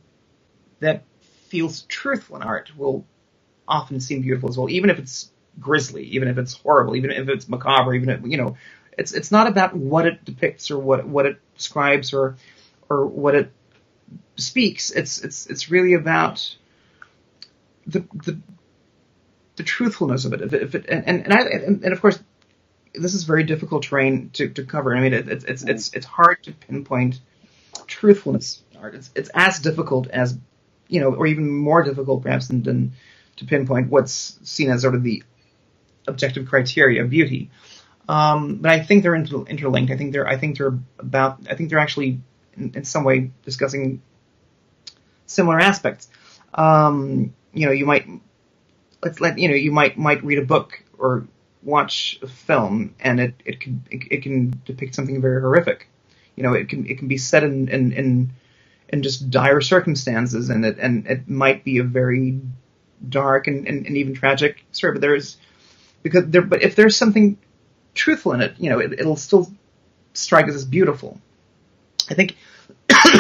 that feels truthful in art will often seem beautiful as well, even if it's grisly, even if it's horrible, even if it's macabre, even if it's not about what it depicts or what it describes or what it speaks. It's really about the truthfulness of it. And of course, this is very difficult terrain to cover. I mean, it's hard to pinpoint truthfulness in art. It's as difficult as or even more difficult perhaps than to pinpoint what's seen as sort of the objective criteria of beauty. But I think they're interlinked. I think they're actually in some way discussing similar aspects. You might read a book or watch a film, and it can depict something very horrific. It can be set in just dire circumstances, and it might be a very dark and even tragic story. But if there's something truthful in it, it'll still strike us as beautiful. I think,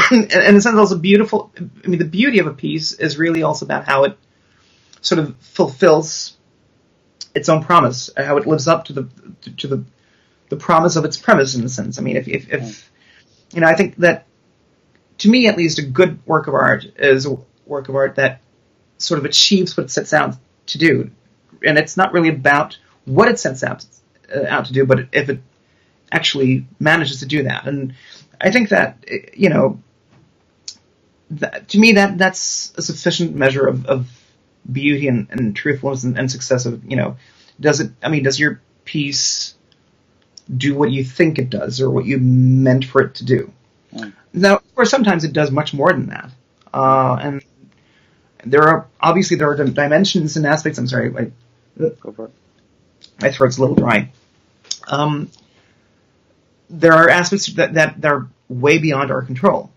in a sense, also beautiful. I mean, the beauty of a piece is really also about how it sort of fulfills its own promise, how it lives up to the promise of its premise, in a sense. I mean, if I think that, to me at least, a good work of art is a work of art that sort of achieves what it sets out to do, and it's not really about what it sets out to do, but if it actually manages to do that. And I think that to me that's a sufficient measure of beauty and truthfulness and success of does your piece do what you think it does or what you meant for it to do? Now, of course, sometimes it does much more than that, and there are dimensions and aspects. I'm sorry, Go for it. my throat's a little dry. There are aspects that are way beyond our control.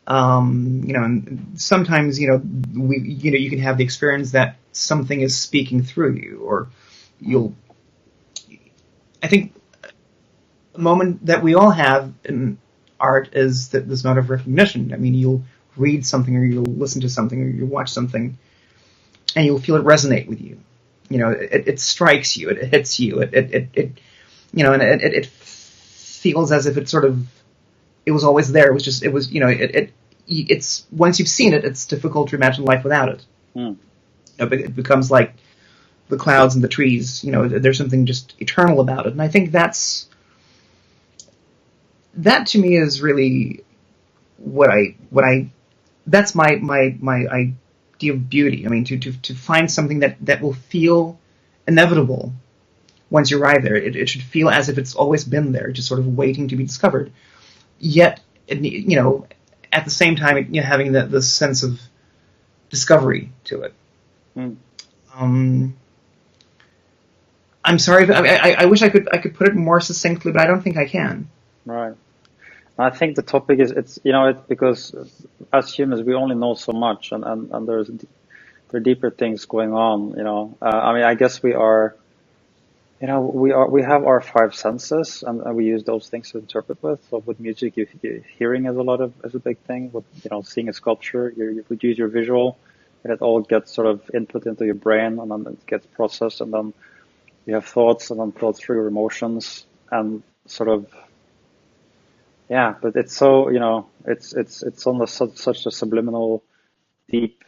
And sometimes you can have the experience that something is speaking through you, or I think a moment that we all have in art is this moment of recognition. I mean, you'll read something, or you'll listen to something, or you watch something, and you'll feel it resonate with you. It strikes you, it hits you, it feels as if it was always there. It's once you've seen it, it's difficult to imagine life without it. It becomes like the clouds and the trees. There's something just eternal about it, and I think that to me is really that's my idea of beauty. I mean, to find something that will feel inevitable once you arrive there. It should feel as if it's always been there, just sort of waiting to be discovered. Yet, at the same time, having the sense of discovery to it. I'm sorry, I wish I could put it more succinctly, but I don't think I can. Right. I think the topic is it's because as humans we only know so much, and there are deeper things going on. I mean, I guess we are. We have our five senses, and we use those things to interpret with. So with music, hearing is a big thing. With seeing a sculpture, you would use your visual, and it all gets sort of input into your brain, and then it gets processed, and then you have thoughts, and then thoughts through your emotions, and sort of. Yeah, but it's so it's on such a subliminal, deep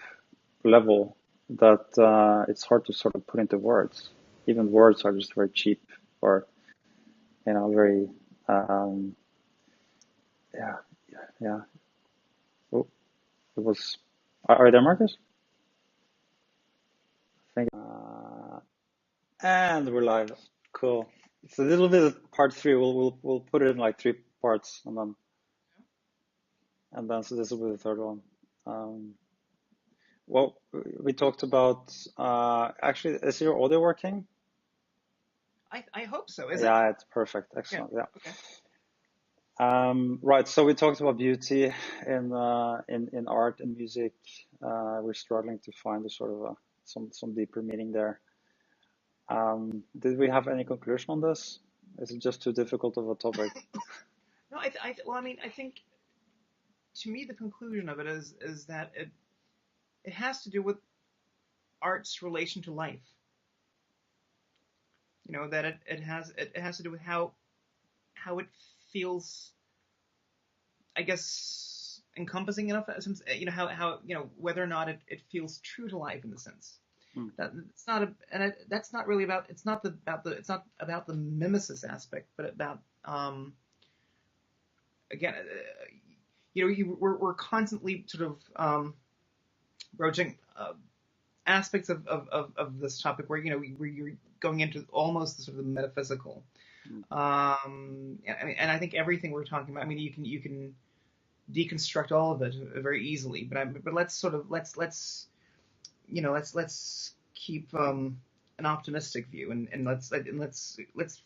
level that it's hard to sort of put into words. Even words are just very cheap, or very yeah, yeah. Oh, it was. Are you there, Marcus? I think. And we're live. Cool. It's a little bit of part three. We'll put it in like three parts, and then so this will be the third one. Well, we talked about actually, is your audio working? I hope so. Is it? Yeah, it's perfect. Excellent. Yeah. Yeah. Okay. Right. So we talked about beauty in art and music. We're struggling to find a sort of some deeper meaning there. Did we have any conclusion on this? Is it just too difficult of a topic? No, well, I mean, I think to me the conclusion of it is that it has to do with art's relation to life. That it has to do with how it feels, I guess, encompassing enough. How whether or not it feels true to life in the sense. That's not that's not really about. It's not about the mimesis aspect, but about again, we're constantly sort of broaching aspects of this topic where where you're going into almost sort of the metaphysical. And I think everything we're talking about. I mean, you can deconstruct all of it very easily. But let's keep an optimistic view, and let's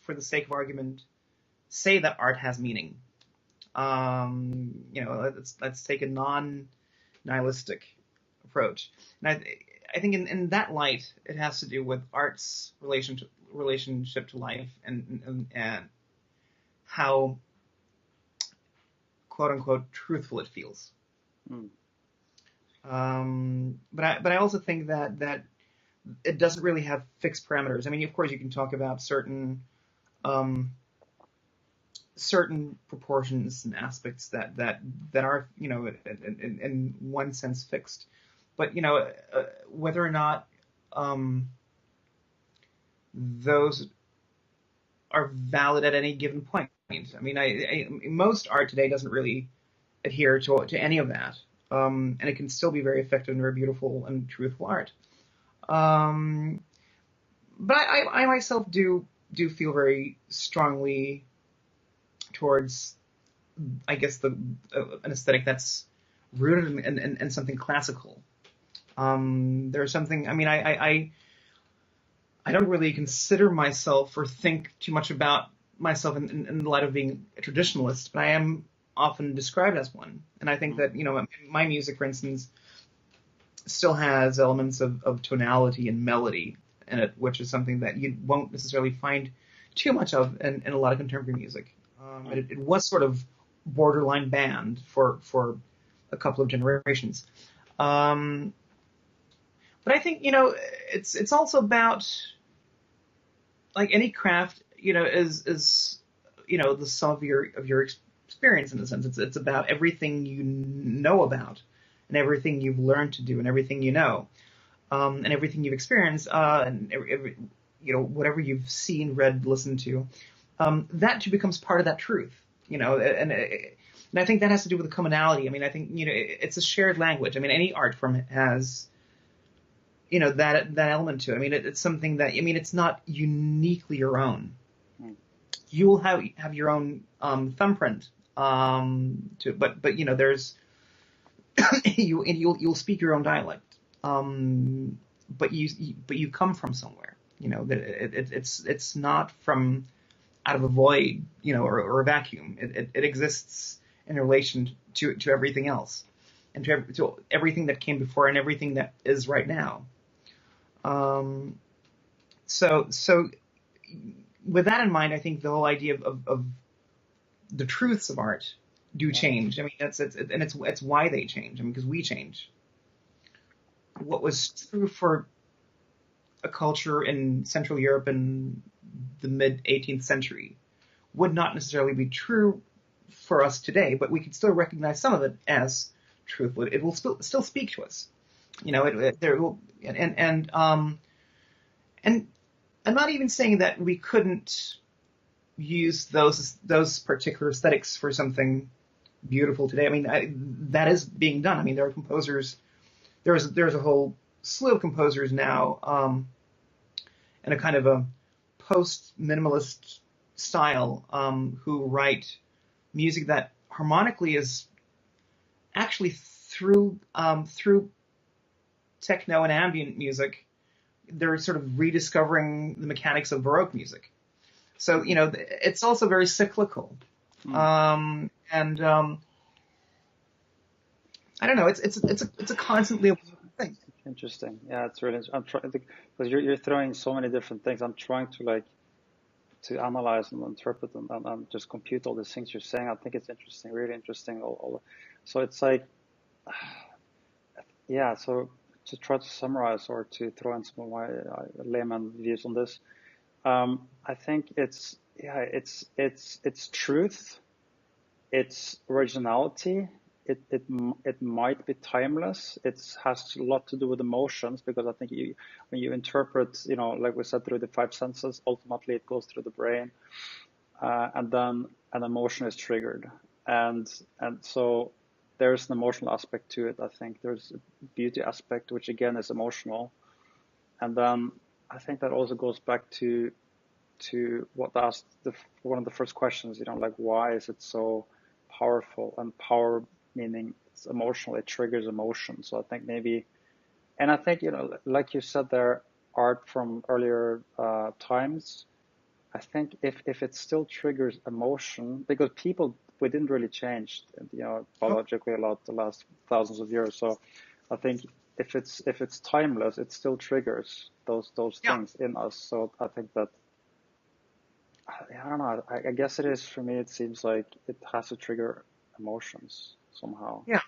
for the sake of argument say that art has meaning. Let's take a non-nihilistic approach, and I think in that light it has to do with art's relationship to life and how quote unquote truthful it feels. But I also think that it doesn't really have fixed parameters. I mean, of course, you can talk about certain proportions and aspects that are in one sense fixed, but whether or not those are valid at any given point. I mean, most art today doesn't really adhere to any of that, and it can still be very effective and very beautiful and truthful art. But I myself do feel very strongly towards, I guess, an aesthetic that's rooted in something classical. There's something. I mean, I don't really consider myself or think too much about myself in the light of being a traditionalist, but I am often described as one. And I think that my music, for instance, still has elements of tonality and melody in it, which is something that you won't necessarily find too much of in a lot of contemporary music. It was sort of borderline banned for a couple of generations. But I think it's also about, like any craft, is the sum of your experience in a sense. It's about everything you know about, and everything you've learned to do, and everything you know, and everything you've experienced, and whatever you've seen, read, listened to. That too becomes part of that truth, and I think that has to do with the commonality. I mean, I think it's a shared language. I mean, any art form has that element to it. I mean, it's something that, I mean, it's not uniquely your own. You will have your own thumbprint to it, but there's you'll speak your own dialect, but you come from somewhere. That it's not from out of a void, or a vacuum. It exists in relation to everything else, and to everything that came before and everything that is right now. So with that in mind, I think the whole idea of the truths of art do change. I mean, it's why they change. I mean, because we change. What was true for a culture in Central Europe in the mid 18th century would not necessarily be true for us today, but we can still recognize some of it as truthful. It will still speak to us. You know, there will, and I'm not even saying that we couldn't use those particular aesthetics for something beautiful today. I mean, that is being done. I mean, there are composers. There's a whole slew of composers now, in a kind of a post-minimalist style, who write music that harmonically is actually through techno and ambient music. They're sort of rediscovering the mechanics of Baroque music. So, you know, it's also very cyclical. And I don't know, it's a constantly evolving thing. Interesting. Yeah, it's really. I'm trying because you're throwing so many different things. I'm trying to like to analyze and interpret and just compute all these things you're saying. I think it's interesting, really interesting. So it's like, yeah. So to try to summarize or to throw in some of my layman views on this, I think it's truth, it's originality. It might be timeless. It has a lot to do with emotions, because I think when you interpret, you know, like we said, through the five senses, ultimately it goes through the brain, and then an emotion is triggered, and so there's an emotional aspect to it. I think there's a beauty aspect, which again is emotional, and then I think that also goes back to what asked one of the first questions, you know, like why is it so powerful? And power meaning it's emotional, it triggers emotion. So I think maybe, and I think, you know, like you said there, art from earlier times, I think if it still triggers emotion, because we didn't really change, you know, biologically a lot the last thousands of years. So I think if it's timeless, it still triggers those things in us. So I think that, I don't know, I guess it is, for me, it seems like it has to trigger emotions somehow. Yeah.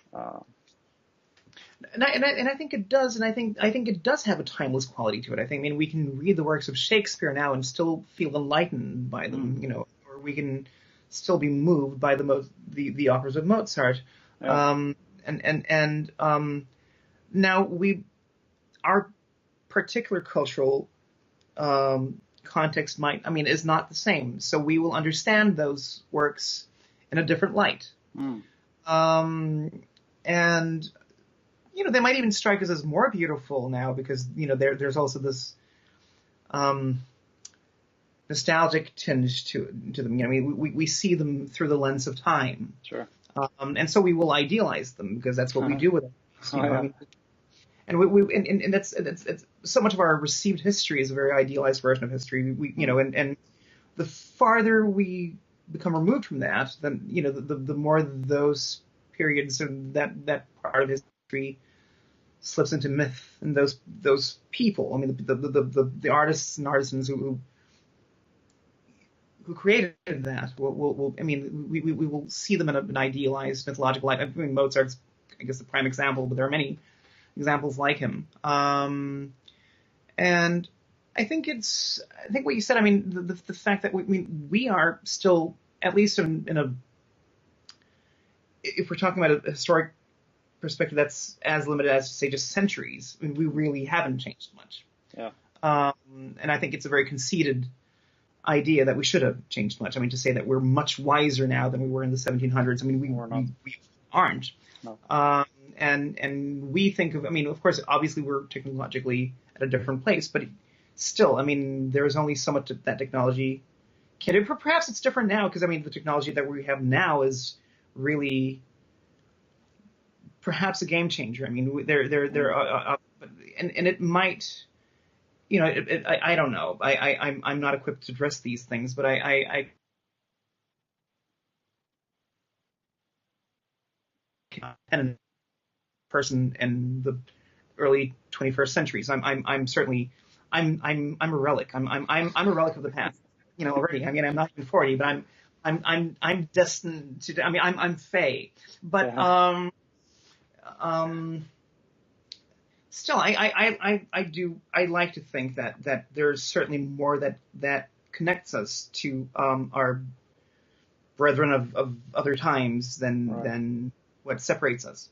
And I think it does, and I think it does have a timeless quality to it. I mean, we can read the works of Shakespeare now and still feel enlightened by them, you know, or we can still be moved by the operas of Mozart. Yeah. Now our particular cultural context is not the same, so we will understand those works in a different light. And you know, they might even strike us as more beautiful now, because you know there's also this nostalgic tinge to them. You know, I mean, we see them through the lens of time. Sure. And so we will idealize them, because that's what we do with them. You know, I mean, and that's so much of our received history is a very idealized version of history. You know, and the farther we become removed from that, then you know the more those periods and that part of history slips into myth, and those people. I mean, the artists and artisans who created that will I mean, we will see them in an idealized mythological light. I mean, Mozart's, I guess, the prime example, but there are many examples like him. And I think what you said. I mean, the fact that we are still, at least in a, if we're talking about a historic perspective that's as limited as, say, just centuries, I mean, we really haven't changed much. Yeah. And I think it's a very conceited idea that we should have changed much. I mean, to say that we're much wiser now than we were in the 1700s. I mean, we aren't. No. And we think of, I mean, of course, obviously we're technologically at a different place, but still, I mean, there's only so much that technology can do. Perhaps it's different now, because I mean, the technology that we have now is really perhaps a game changer. I mean, and it might, you know, I don't know. I'm not equipped to address these things, but I can person in the early 21st centuries. I'm certainly I'm a relic. I'm a relic of the past. You know, already. I mean, I'm not even 40, but I'm destined to. I mean, I'm Fey, but still, I like to think that there's certainly more that connects us to our brethren of other times than what separates us.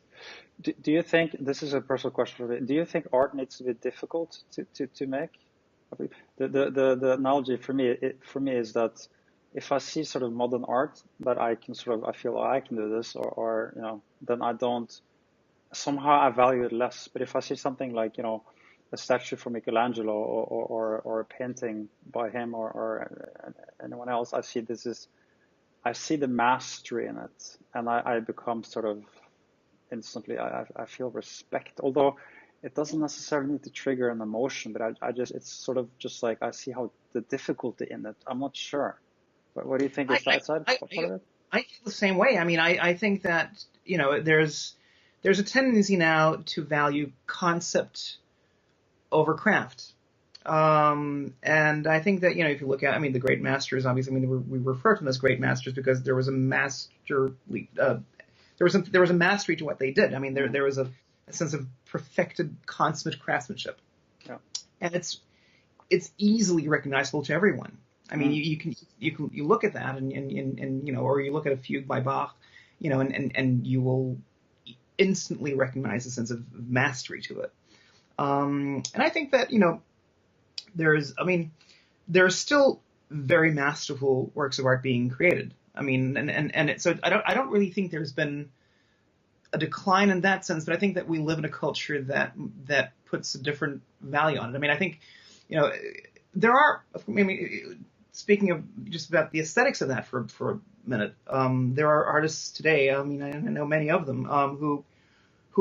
Do you think, this is a personal question for me, do you think art needs to be difficult to make? The analogy for me, is that if I see sort of modern art that I can sort of, I feel, oh, I can do this, or then I don't, somehow I value it less. But if I see something like, a statue from Michelangelo, or a painting by him, or anyone else, I see the mastery in it, and I become sort of instantly, I feel respect, although it doesn't necessarily need to trigger an emotion, but it's sort of just like I see how the difficulty in it. I'm not sure. But what do you think? Is that side part of it? I feel the same way. I mean, I think that, there's a tendency now to value concept over craft. And I think that, if you look at, the great masters, obviously, we refer to them as great masters because there was a there was a mastery to what they did. I mean, there was a sense of perfected, consummate craftsmanship. Yeah. And it's easily recognizable to everyone. I mean, you look at that and or you look at a fugue by Bach, and you will instantly recognize a sense of mastery to it. And I think that, there's still very masterful works of art being created. I mean, so I don't really think there's been a decline in that sense, but I think that we live in a culture that puts a different value on it. I mean, I think, there are, speaking of just about the aesthetics of that for a minute, there are artists today, I know many of them, who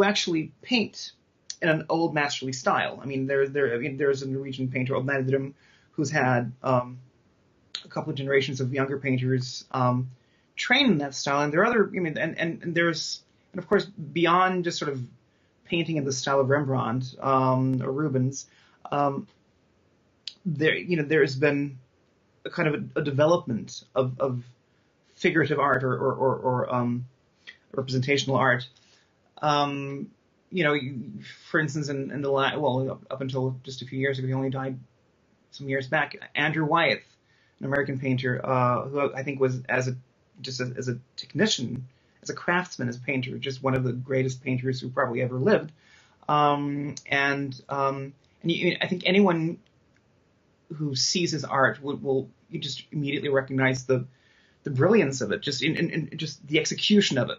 actually paint in an old masterly style. I mean, there's a Norwegian painter, Old who's had a couple of generations of younger painters trained in that style, and there are other, and there's, and of course, beyond just sort of painting in the style of Rembrandt or Rubens, there's been a kind of a development of figurative art or representational art. For instance, in the up until just a few years ago, he only died some years back. Andrew Wyeth, an American painter, who I think was as a technician, as a craftsman, as a painter, just one of the greatest painters who probably ever lived. I think anyone who sees his art will just immediately recognize the brilliance of it, just in just the execution of it.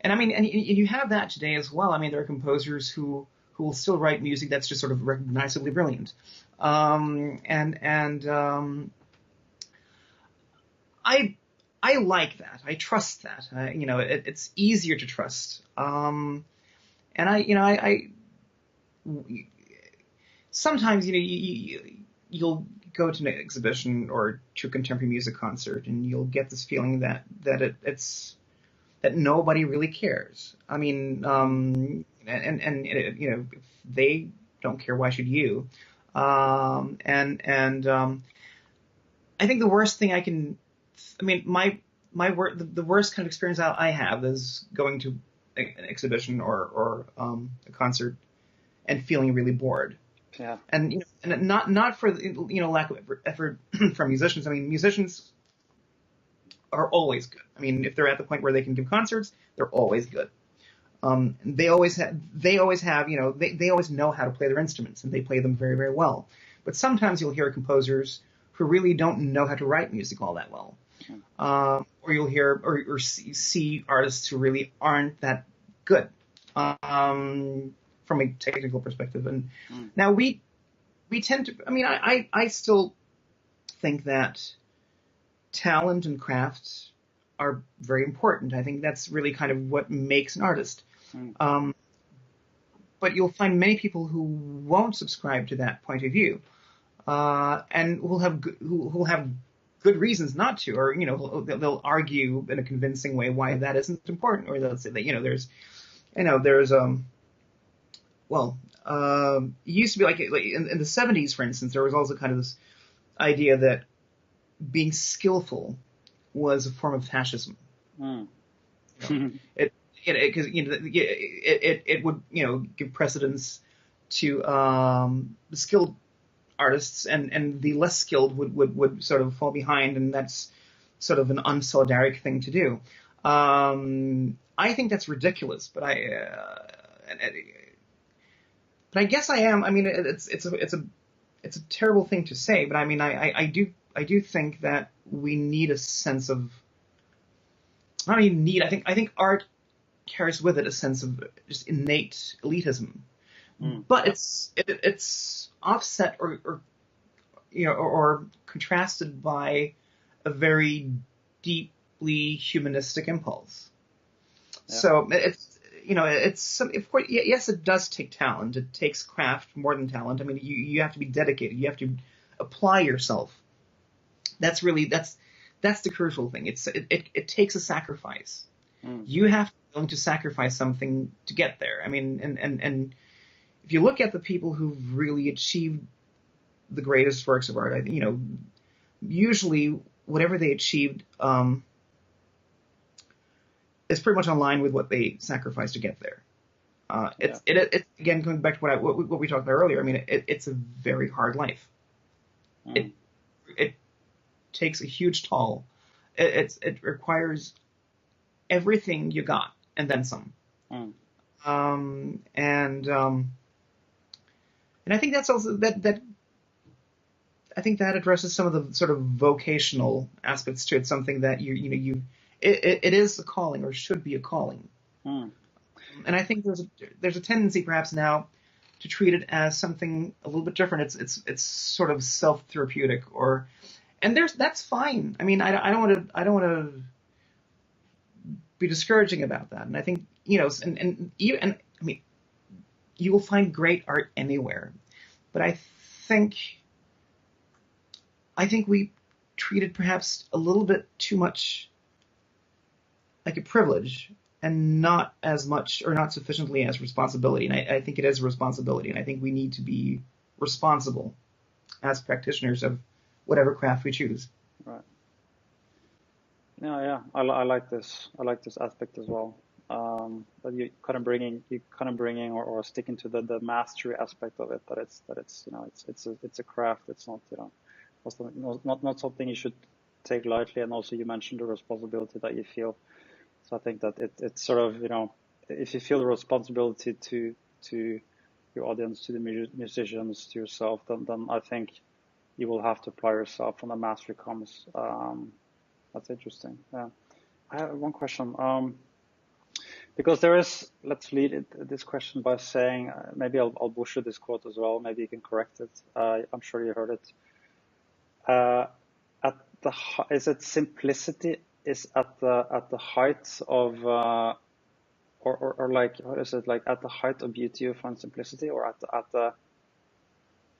And you have that today as well. I mean, there are composers who will still write music that's just sort of recognizably brilliant. I like that. I trust that. It's easier to trust. Sometimes you'll go to an exhibition or to a contemporary music concert, and you'll get this feeling that that nobody really cares. I mean, if they don't care, why should you? I think the worst thing the worst kind of experience I have is going to an exhibition or a concert and feeling really bored. Yeah. And not for lack of effort from musicians. I mean, musicians are always good. I mean, if they're at the point where they can give concerts, they're always good. They always know how to play their instruments, and they play them very, very well. But sometimes you'll hear composers who really don't know how to write music all that well. Or you'll hear or see artists who really aren't that good from a technical perspective. And now we tend to, I still think that talent and craft are very important. I think that's really kind of what makes an artist. But you'll find many people who won't subscribe to that point of view, and who'll have good reasons not to, or they'll argue in a convincing way why that isn't important, or they'll say that it used to be like in the 70s, for instance, there was also kind of this idea that being skillful was a form of fascism. It would give precedence to the skilled artists, and the less skilled would sort of fall behind, and that's sort of an unsolidaric thing to do. I think that's ridiculous, but I guess I am. I mean, it's a terrible thing to say, but I mean, I do think that we need a sense of, not even need. I think art carries with it a sense of just innate elitism, but it's offset or contrasted by a very deeply humanistic impulse. Yeah. So it's of course, yes, it does take talent. It takes craft more than talent. I mean, you have to be dedicated. You have to apply yourself. That's the crucial thing. It takes a sacrifice. You have to be willing to sacrifice something to get there. I mean, and if you look at the people who've really achieved the greatest works of art, usually whatever they achieved is pretty much in line with what they sacrificed to get there. It's again, going back to what we talked about earlier. I mean, it's a very hard life. It takes a huge toll. It requires everything you got and then some. And I think that's also that. I think that addresses some of the sort of vocational aspects to it. Something that it is a calling, or should be a calling. And I think there's a tendency perhaps now to treat it as something a little bit different. It's sort of self-therapeutic, and that's fine. I mean, I don't want to be discouraging about that. And I think and I mean, you will find great art anywhere, but I think we treat it perhaps a little bit too much like a privilege, and not as much, or not sufficiently, as responsibility. And I think it is a responsibility, and I think we need to be responsible as practitioners of whatever craft we choose. Right. Yeah. I like this. I like this aspect as well. But you kind of bringing or sticking to the mastery aspect of it. That it's a craft. It's not not something you should take lightly. And also you mentioned the responsibility that you feel. So I think that it's sort of, if you feel the responsibility to your audience, to the musicians, to yourself, then I think you will have to apply yourself when the mastery comes. That's interesting. Yeah. I have one question. Because there is, let's lead this question by saying, maybe I'll butcher this quote as well. Maybe you can correct it. I'm sure you heard it. Is it simplicity is at the height of, or like, what is it, like at the height of beauty you find simplicity, or at the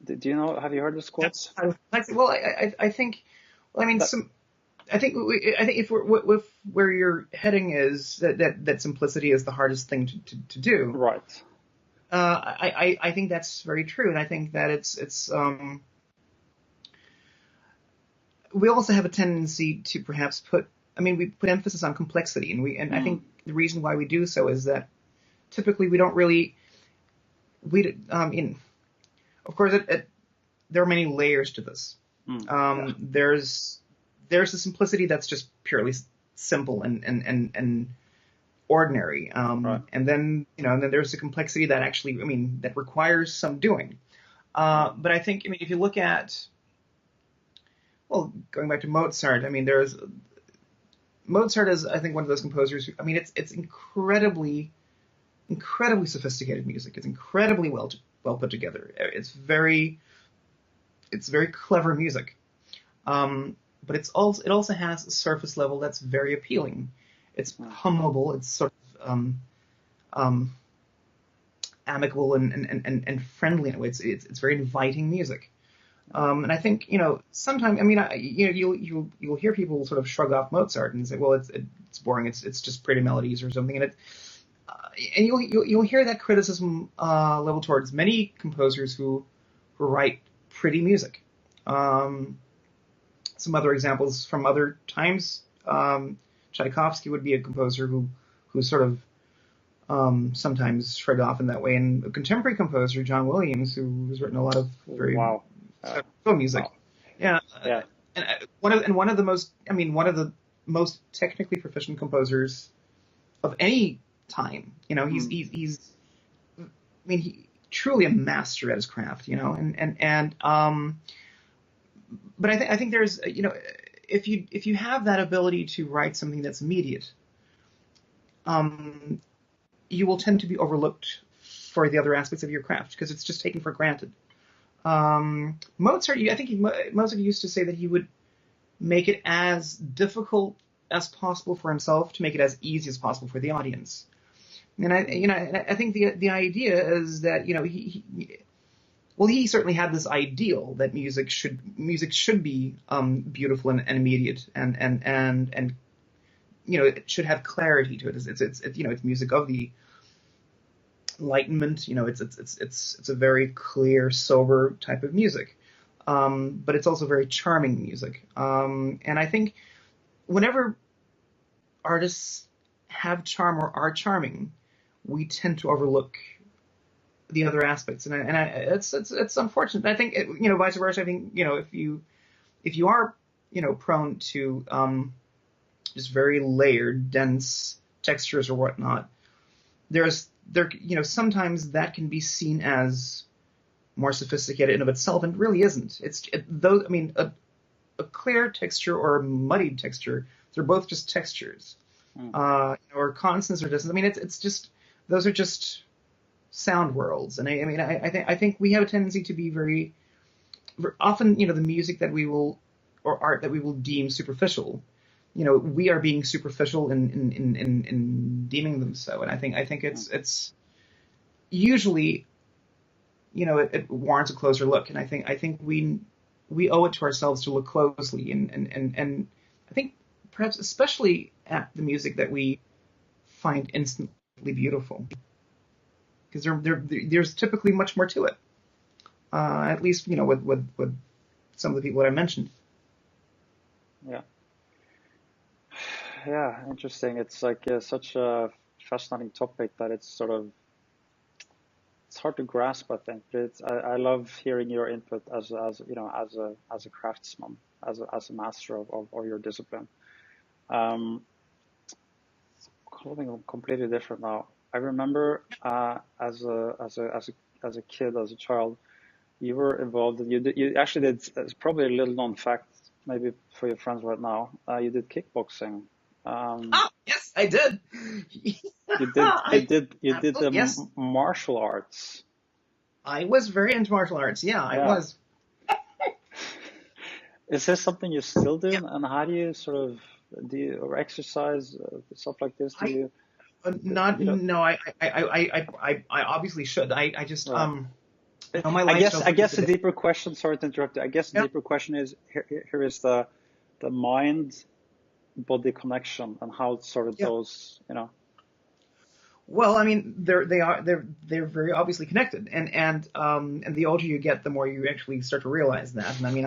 do you know, have you heard this quote? Well, I think, well, I mean, I think if where you're heading is that simplicity is the hardest thing to do. Right. I think that's very true, and I think that it's we also have a tendency to perhaps we put emphasis on complexity, and I think the reason why we do so is that typically we don't really of course there are many layers to this. There's a simplicity that's just purely simple and ordinary, right. And then and then there's the complexity that actually that requires some doing. But I think if you look at, well, going back to Mozart, Mozart is, I think, one of those composers who, it's incredibly sophisticated music. It's incredibly well put together. It's very clever music. But it also has a surface level that's very appealing. It's hummable. It's sort of amicable and friendly in a way. It's very inviting music. And I think sometimes you'll hear people sort of shrug off Mozart and say, well, it's boring. It's just pretty melodies or something. And you'll hear that criticism level towards many composers who write pretty music. Some other examples from other times, Tchaikovsky would be a composer who sort of sometimes shrugged off in that way, and a contemporary composer, John Williams, who has written a lot of very film music. Wow. Yeah. And one of the most technically proficient composers of any time. You know, he's I mean, he truly a master at his craft. You know, but I think there's, you know, if you have that ability to write something that's immediate, you will tend to be overlooked for the other aspects of your craft because it's just taken for granted. Mozart, I think Mozart used to say that he would make it as difficult as possible for himself to make it as easy as possible for the audience. And I think the idea is that, you know, he certainly had this ideal that music should be beautiful and immediate and you know, it should have clarity to it. It's you know, it's music of the Enlightenment. You know, it's a very clear, sober type of music, but it's also very charming music. And I think whenever artists have charm or are charming, we tend to overlook the other aspects, and it's unfortunate. I think you know, vice versa. I think, you know, if you are, you know, prone to just very layered, dense textures or whatnot, you know, sometimes that can be seen as more sophisticated in of itself, and it really isn't. I mean, a clear texture or a muddied texture, they're both just textures, or constants or distance. I mean, it's just, those are just sound worlds, and I think we have a tendency to be very often, you know, the music that we will, or art that we will deem superficial, you know, we are being superficial in deeming them so, and I think it's usually, you know, it warrants a closer look, and I think we owe it to ourselves to look closely, and I think perhaps especially at the music that we find instantly beautiful, because there's typically much more to it, at least, you know, with some of the people that I mentioned. Yeah, interesting. It's like such a fascinating topic that it's hard to grasp, I think. But I love hearing your input as you know, as a craftsman, as a master of your discipline. Something completely different now. I remember as a kid, as a child, you were involved. You actually did. It's probably a little known fact, maybe for your friends right now. You did kickboxing. Yes, I did. You did the Yes, martial arts. I was very into martial arts. Yeah, I was. Is this something you still do? Yeah. And how do you sort of or exercise stuff like this? Do you? Not, You know, no, I obviously should. I just, right. you know, my life. I guess the deeper question. Sorry to interrupt you. I guess the deeper question is here is the mind body connection and how sort of those, you know. Well, I mean, they're very obviously connected, and the older you get, the more you actually start to realize that. And I mean,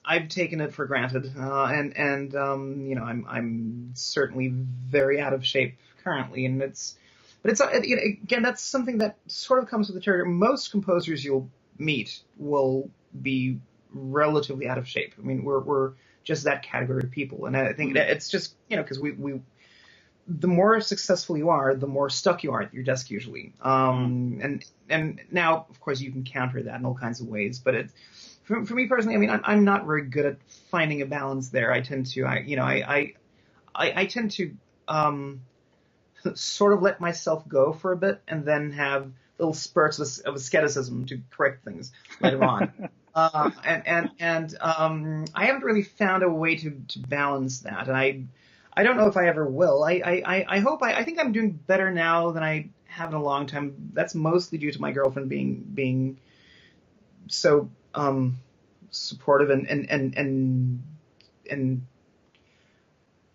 I've taken it for granted, and you know, I'm certainly very out of shape currently, and but it's you know, again, that's something that sort of comes with the territory. Most composers you'll meet will be relatively out of shape. I mean, we're just that category of people, and I think that it's just, you know, because we the more successful you are, the more stuck you are at your desk usually. And now, of course, you can counter that in all kinds of ways, but it. For me personally, I mean, I'm not very good at finding a balance there. I tend to, I tend to sort of let myself go for a bit, and then have little spurts of asceticism to correct things later on. I haven't really found a way to balance that, and I don't know if I ever will. I hope I think I'm doing better now than I have in a long time. That's mostly due to my girlfriend being so supportive and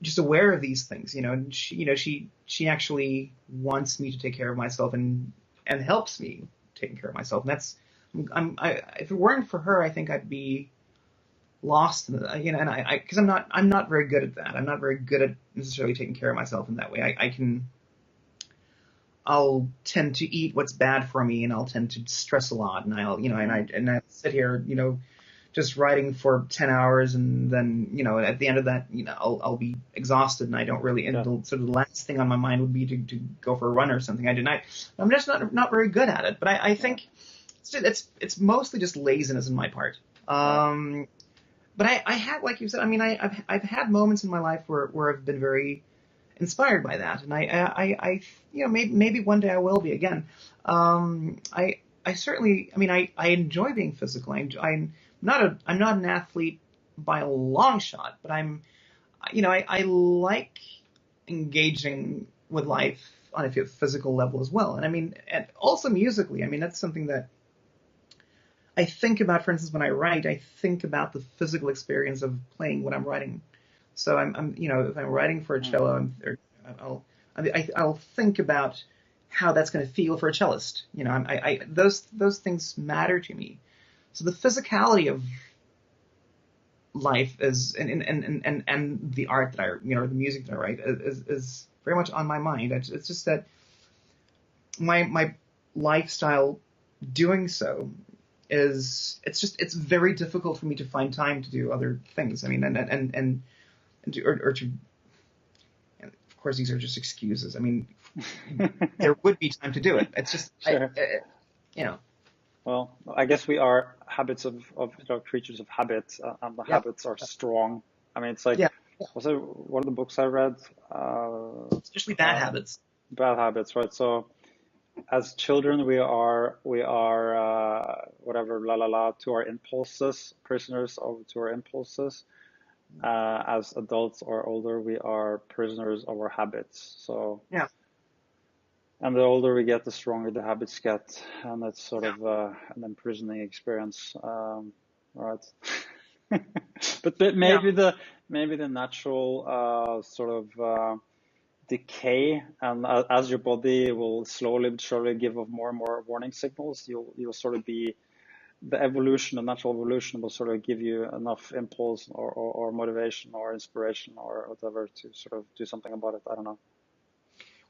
just aware of these things, you know. And she actually wants me to take care of myself and helps me taking care of myself. And that's if it weren't for her, I think I'd be lost in it, you know. And because I'm not very good at that. I'm not very good at necessarily taking care of myself in that way. I'll tend to eat what's bad for me, and I'll tend to stress a lot, and I'll, you know, and I sit here, you know, just writing for 10 hours and then, at the end of that, I'll be exhausted and I don't really, and Yeah. the sort of the last thing on my mind would be to go for a run or something. I'm just not very good at it, but I think it's mostly just laziness on my part. But I had, like you said, I mean, I've had moments in my life where I've been very inspired by that, and I maybe one day I will be again. I certainly, I mean, I enjoy being physical. I'm not an athlete by a long shot, but I like engaging with life on a physical level as well. And I mean, and also musically, I mean, that's something that I think about. For instance, when I write, I think about the physical experience of playing what I'm writing. So I'm if I'm writing for a cello, I'll think about how that's going to feel for a cellist. Those things matter to me. So the physicality of life is and the art that the music that I write is very much on my mind. It's just that my lifestyle doing so it's very difficult for me to find time to do other things. I mean, and of course, these are just excuses. I mean, there would be time to do it. It's just, Sure. Well, I guess we are creatures of habit, and the habits are strong. I mean, it's like, one of the books I read? Especially bad habits. Bad habits, right? So, as children, we are whatever to our impulses, prisoners to our impulses. As adults or older, we are prisoners of our habits. So and the older we get, the stronger the habits get, and that's sort of an imprisoning experience, right? But maybe the natural sort of decay, and as your body will slowly but surely give off more and more warning signals, you'll sort of be the natural evolution will sort of give you enough impulse or motivation or inspiration or whatever to sort of do something about it. I don't know.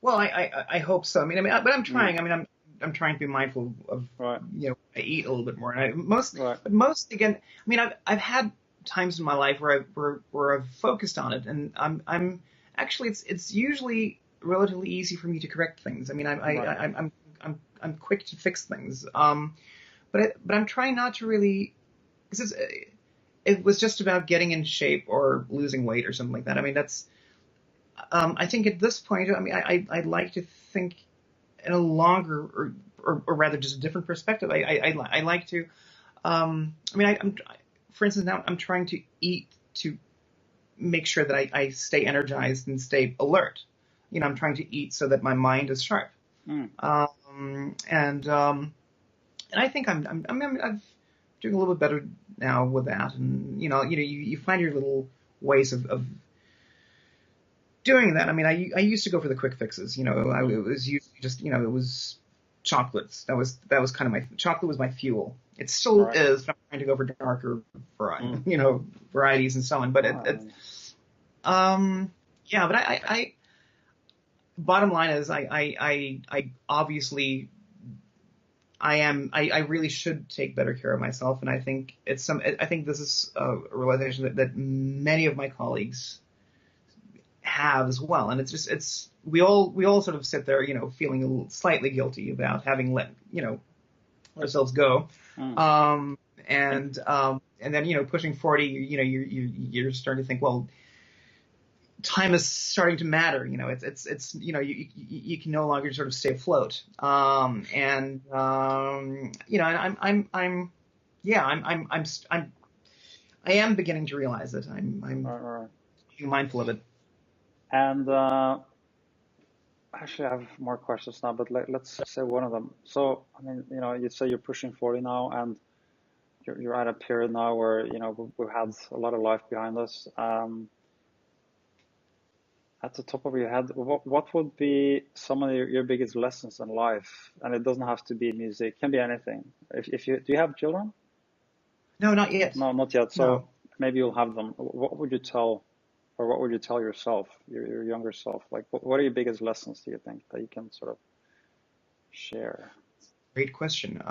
Well, I hope so. I mean, but I'm trying. I mean, I'm trying to be mindful of I eat a little bit more, and most again. I mean, I've had times in my life where I've focused on it, and I'm actually it's usually relatively easy for me to correct things. I mean, I'm quick to fix things. But I'm trying not to really, because it was just about getting in shape or losing weight or something like that. I mean, that's, I think at this point, I mean, I'd like to think in a longer or rather just a different perspective. I like to, I mean, for instance, now I'm trying to eat to make sure that I stay energized and stay alert. I'm trying to eat so that my mind is sharp. And I think I'm doing a little bit better now with that, and you find your little ways of doing that. I mean, I used to go for the quick fixes. It was usually just it was chocolates. That was kind of chocolate was my fuel. It still is, but I'm trying to go for darker varieties and so on. But but I bottom line is I obviously. I really should take better care of myself, and I think I think this is a realization that many of my colleagues have as well, and we all sort of sit there, feeling a little slightly guilty about having let ourselves go, and then pushing 40, you're starting to think, well, time is starting to matter. It's you can no longer sort of stay afloat. And I am beginning to realize it. I'm being mindful of it. And actually, I have more questions now, but let's say one of them. So, I mean, you say you're pushing 40 now, and you're at a period now where we've had a lot of life behind us. At the top of your head, what would be some of your biggest lessons in life? And it doesn't have to be music; it can be anything. If you do you have children? No, not yet. No, not yet. So maybe you'll have them. What would you tell, or what would you tell yourself, your younger self? Like, what are your biggest lessons, do you think, that you can sort of share? Great question.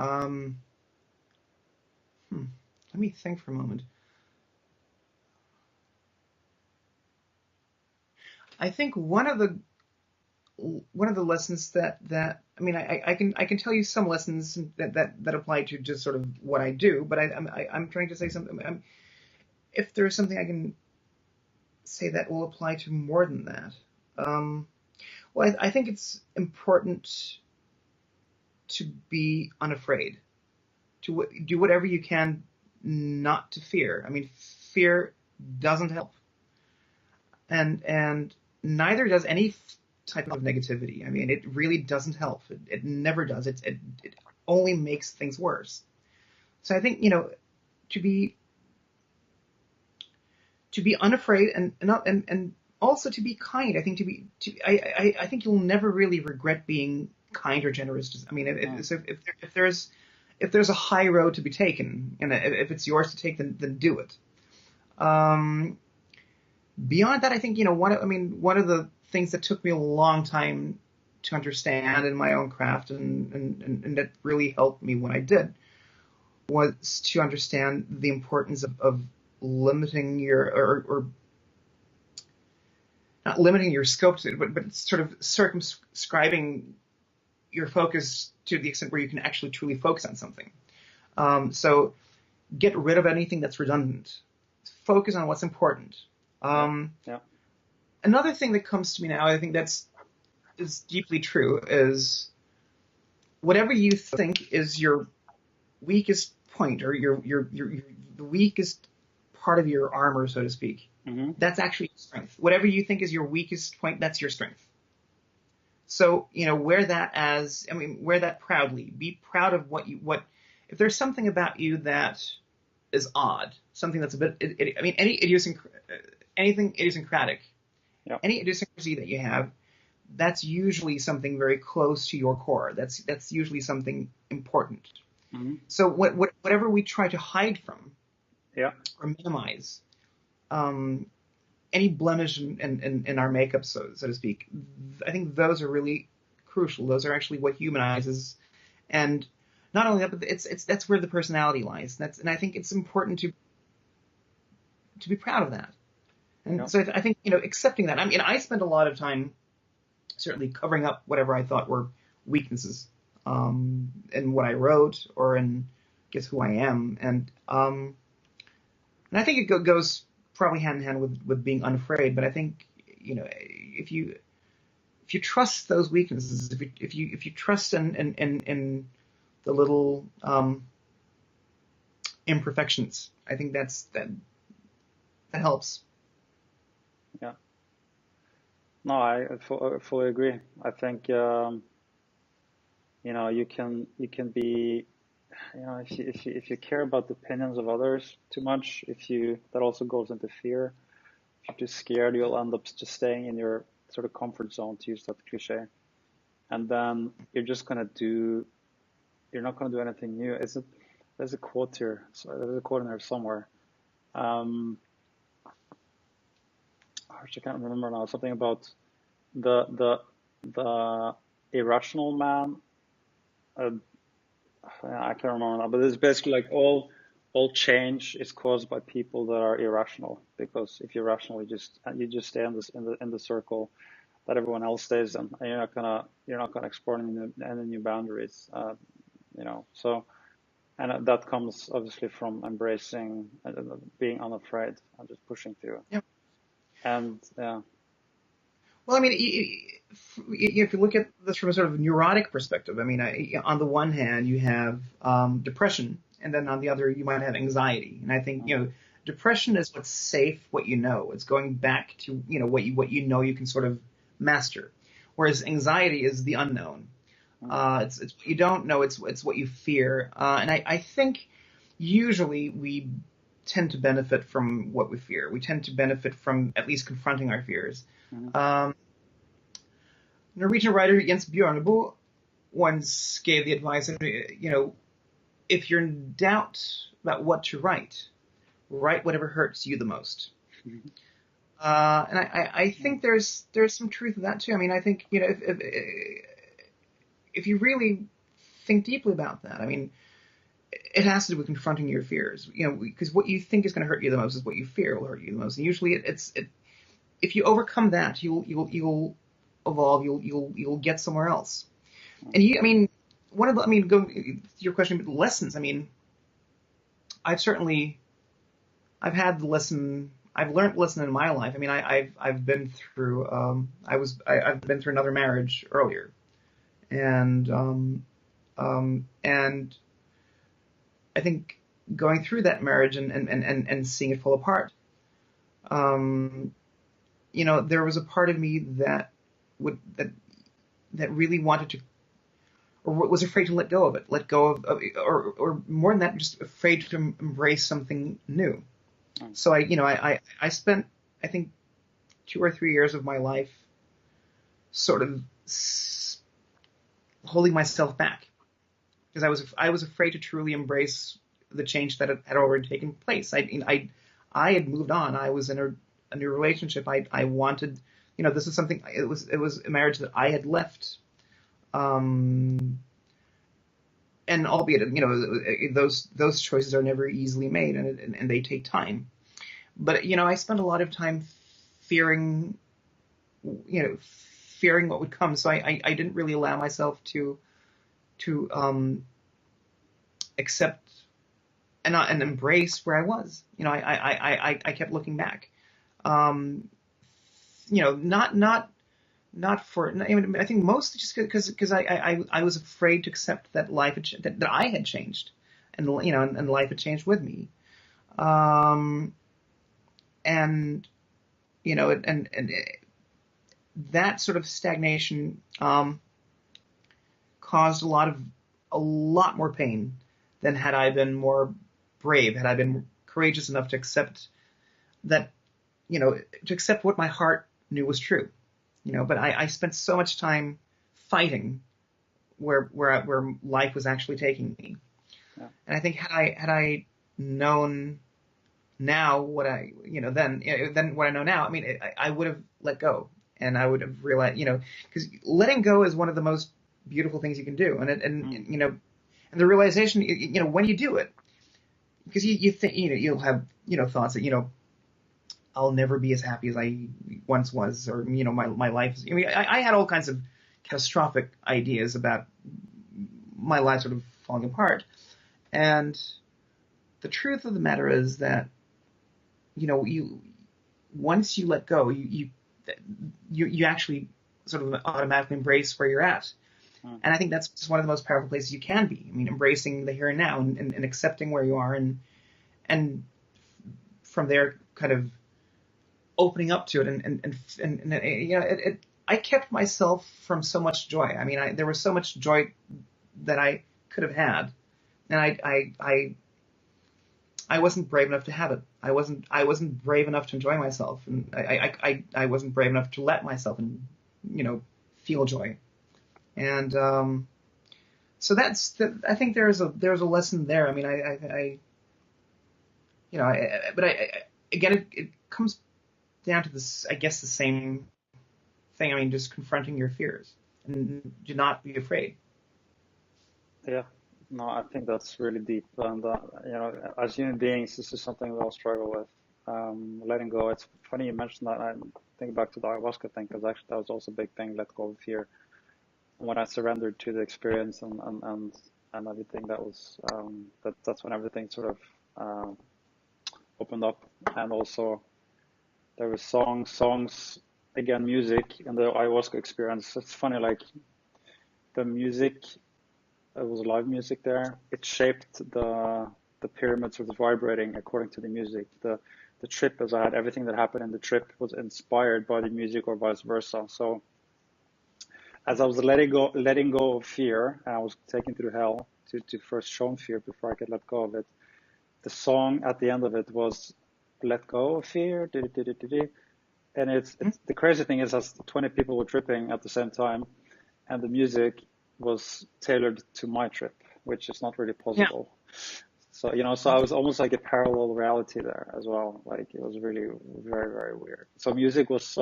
Let me think for a moment. I think one of the lessons that I mean, I can tell you some lessons that apply to just sort of what I do, but I'm trying to say something. If there's something I can say that will apply to more than that, well, I think it's important to be unafraid, to do whatever you can not to fear. I mean, fear doesn't help, and neither does any type of negativity. I mean, it really doesn't help. It never does. It only makes things worse. So I think, to be unafraid and also to be kind. I think I think you'll never really regret being kind or generous. I mean, if there's a high road to be taken, and if it's yours to take, then do it. Beyond that, I think, one of the things that took me a long time to understand in my own craft, and that really helped me when I did, was to understand the importance of limiting your, or not limiting your scope, but sort of circumscribing your focus to the extent where you can actually truly focus on something. So get rid of anything that's redundant. Focus on what's important. Another thing that comes to me now, I think is deeply true, is whatever you think is your weakest point, or the weakest part of your armor, so to speak, that's actually your strength. Whatever you think is your weakest point, that's your strength. So, wear that proudly. Be proud of what if there's something about you that is odd, something that's a bit, anything idiosyncratic, any idiosyncrasy that you have, that's usually something very close to your core. That's usually something important. So whatever we try to hide from, or minimize, any blemish in our makeup, so to speak, I think those are really crucial. Those are actually what humanizes, and not only that, but that's where the personality lies. And I think it's important to be proud of that. And so I think, accepting that. I mean, I spent a lot of time certainly covering up whatever I thought were weaknesses in what I wrote, or in, I guess, who I am. And I think it goes probably hand in hand with being unafraid. But I think, if you trust those weaknesses, if you trust in the little imperfections, I think that helps. Yeah. No, I fully agree. I think you can be, if you care about the opinions of others too much, that also goes into fear. If you're too scared, you'll end up just staying in your sort of comfort zone, to use that cliche, and then you're not going to do anything new. There's a quote here. Sorry, there's a quote in there somewhere. I can't remember now. Something about the irrational man. I can't remember now, but it's basically like all change is caused by people that are irrational. Because if you're rational, you just stay in the circle that everyone else stays in, and you're not gonna explore any new boundaries. So, and that comes obviously from embracing, being unafraid, and just pushing through. Yeah. And well, I mean, if you look at this from a sort of neurotic perspective, I mean, on the one hand you have depression, and then on the other you might have anxiety. And I think depression is what's safe, what you know. It's going back to what you know you can sort of master, whereas anxiety is the unknown. It's what you don't know. It's what you fear. And I think usually we tend to benefit from what we fear. We tend to benefit from at least confronting our fears. Norwegian writer Jens Bjørneboe once gave the advice that, if you're in doubt about what to write whatever hurts you the most. And I think there's some truth to that too. I mean, I think, if you really think deeply about that, I mean, it has to do with confronting your fears, because what you think is going to hurt you the most is what you fear will hurt you the most. And usually if you overcome that, you'll evolve, you'll get somewhere else. And going to your question, lessons, I've had the lesson, I've learned lesson in my life. I've been through, I've been through another marriage earlier, and I think going through that marriage and seeing it fall apart, there was a part of me that really wanted to, or was afraid to let go of it, or more than that, just afraid to embrace something new. So I spent, I think, 2 or 3 years of my life sort of holding myself back, because I was afraid to truly embrace the change that had already taken place. I had moved on. I was in a new relationship. I wanted, this is something. It was a marriage that I had left. And albeit, those choices are never easily made, and they take time. But I spent a lot of time fearing what would come. So I didn't really allow myself to accept and embrace where I was. I kept looking back. Not for, I think mostly just because I was afraid to accept that life that I had changed, and and life had changed with me. And that sort of stagnation caused a lot more pain than had I been more brave, had I been courageous enough to accept that, to accept what my heart knew was true. But I spent so much time fighting where life was actually taking me. Yeah. And I think had I known now what then what I know now, I would have let go, and I would have realized, because letting go is one of the most beautiful things you can do. And the realization, when you do it, because you think, you'll have, thoughts that, I'll never be as happy as I once was, or, my life is, I had all kinds of catastrophic ideas about my life sort of falling apart. And the truth of the matter is that, once you let go, you actually sort of automatically embrace where you're at. And I think that's just one of the most powerful places you can be. Embracing the here and now, and accepting where you are, and from there kind of opening up to it, I kept myself from so much joy. There was so much joy that I could have had, and I wasn't brave enough to have it. I wasn't brave enough to enjoy myself, and I wasn't brave enough to let myself feel joy. And so I think there's a lesson there. Again, it comes down to this, I guess, the same thing. Just confronting your fears, and do not be afraid. Yeah, no, I think that's really deep. And as human beings, this is something we all struggle with. Letting go. It's funny you mentioned that. I think back to the ayahuasca thing, because actually that was also a big thing. Let go of fear. When I surrendered to the experience and everything, that was that's when everything sort of opened up. And also there were songs again, music and the ayahuasca experience. It's funny, like the music, it was live music there. It shaped the pyramid sort of vibrating according to the music. The trip, as I had everything that happened in the trip was inspired by the music or vice versa. So as I was letting go of fear, and I was taken through hell to first show fear before I could let go of it. The song at the end of it was "Let Go of Fear," and it's the crazy thing is, as 20 people were tripping at the same time, and the music was tailored to my trip, which is not really possible. Yeah. So so I was almost like a parallel reality there as well. Like it was really very, very weird. So music was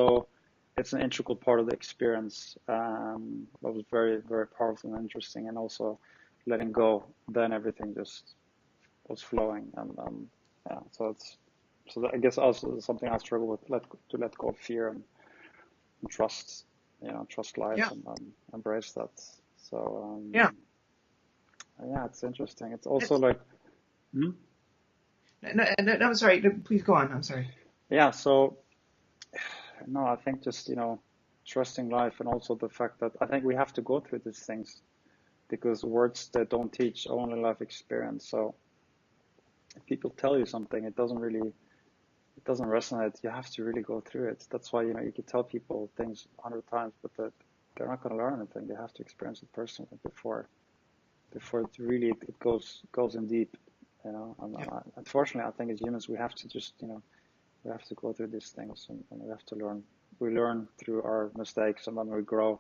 it's an integral part of the experience. That was very, very powerful and interesting, and also letting go. Then everything just was flowing, and yeah. I guess also something I struggle with, to let go of fear and trust, trust life, Yeah. and embrace that. So Yeah. yeah, it's interesting. It's also like, No, I'm sorry. No, please go on. I'm sorry. yeah. So no, I think just trusting life, and also the fact that I think we have to go through these things, because words that don't teach, only life experience. So if people tell you something, it doesn't resonate. You have to really go through it. That's why you could tell people things 100 times, but they're not going to learn anything. They have to experience it personally before it really it goes in deep. And unfortunately, I think as humans we have to just we have to go through these things, and we have to learn. We learn through our mistakes, and then we grow.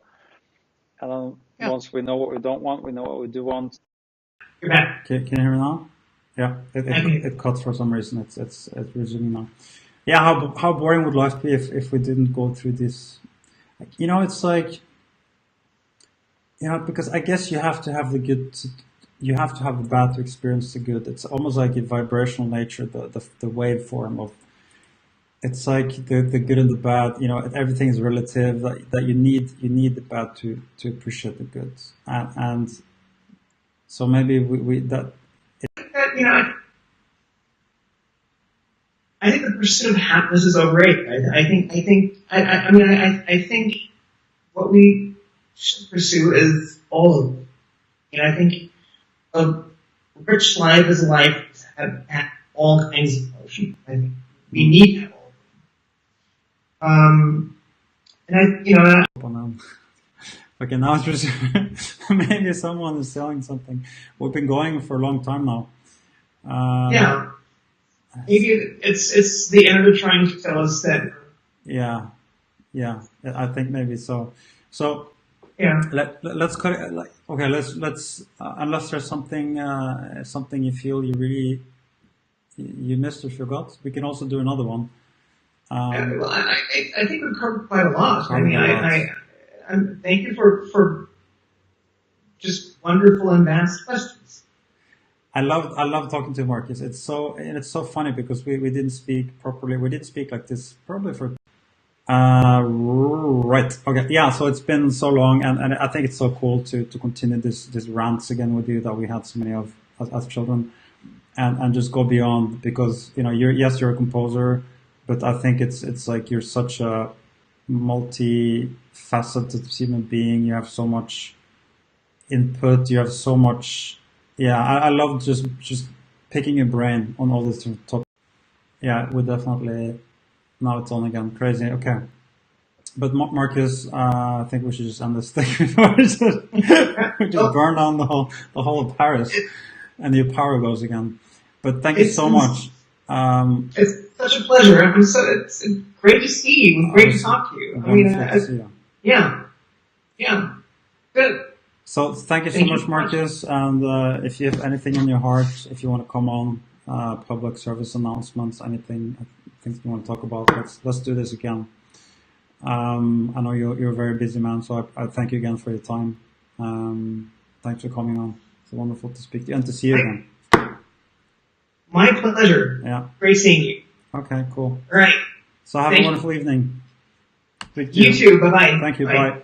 And then once we know what we don't want, we know what we do want. You're back. Can you hear me now? Yeah, it cuts for some reason. It's resuming now. Yeah, how boring would life be if we didn't go through this? It's like, because I guess you have to have the good, you have to have the bad to experience the good. It's almost like a vibrational nature, the waveform of. It's like the good and the bad. Everything is relative. That you need the bad to appreciate the good, and so maybe we that. I think the pursuit of happiness is overrated. I think what we should pursue is all of it. I think a rich life is a life that has all kinds of emotion. I think we need to have all of them. Okay, now it's just maybe someone is selling something. We've been going for a long time now. Yeah. Maybe it's the internet trying to tell us that. Yeah, I think maybe so. So yeah, let's cut it. Okay, let's unless there's something you feel you really you missed or forgot, we can also do another one. Well, I think we've covered quite a lot. I mean, thank you for just wonderful and vast questions. I love talking to Marcus. It's so funny because we didn't speak properly. We didn't speak like this probably for. Right. Okay. Yeah. So it's been so long, and I think it's so cool to continue this rants again with you that we had so many of as children, and just go beyond, because you're a composer, but I think it's like you're such a multi-faceted human being. You have so much input. You have so much. Yeah, I love just picking your brain on all this topic. Yeah, we definitely. Now it's on again. Crazy. Okay. But Marcus, I think we should just end this thing before we just burn down the whole of Paris and your power goes again. But thank you so much. It's such a pleasure. It's great to see you. Great to talk to you. I mean, yeah. Good. So thank you so much, Marcus. And if you have anything in your heart, if you want to come on, public service announcements, anything, things you want to talk about, let's do this again. I know you're a very busy man, so I thank you again for your time. Thanks for coming on. It's wonderful to speak to you and to see you again. My pleasure. Yeah. Great seeing you. Okay, cool. All right. So have a wonderful evening. You too. Bye-bye. Thank you. Bye. Bye.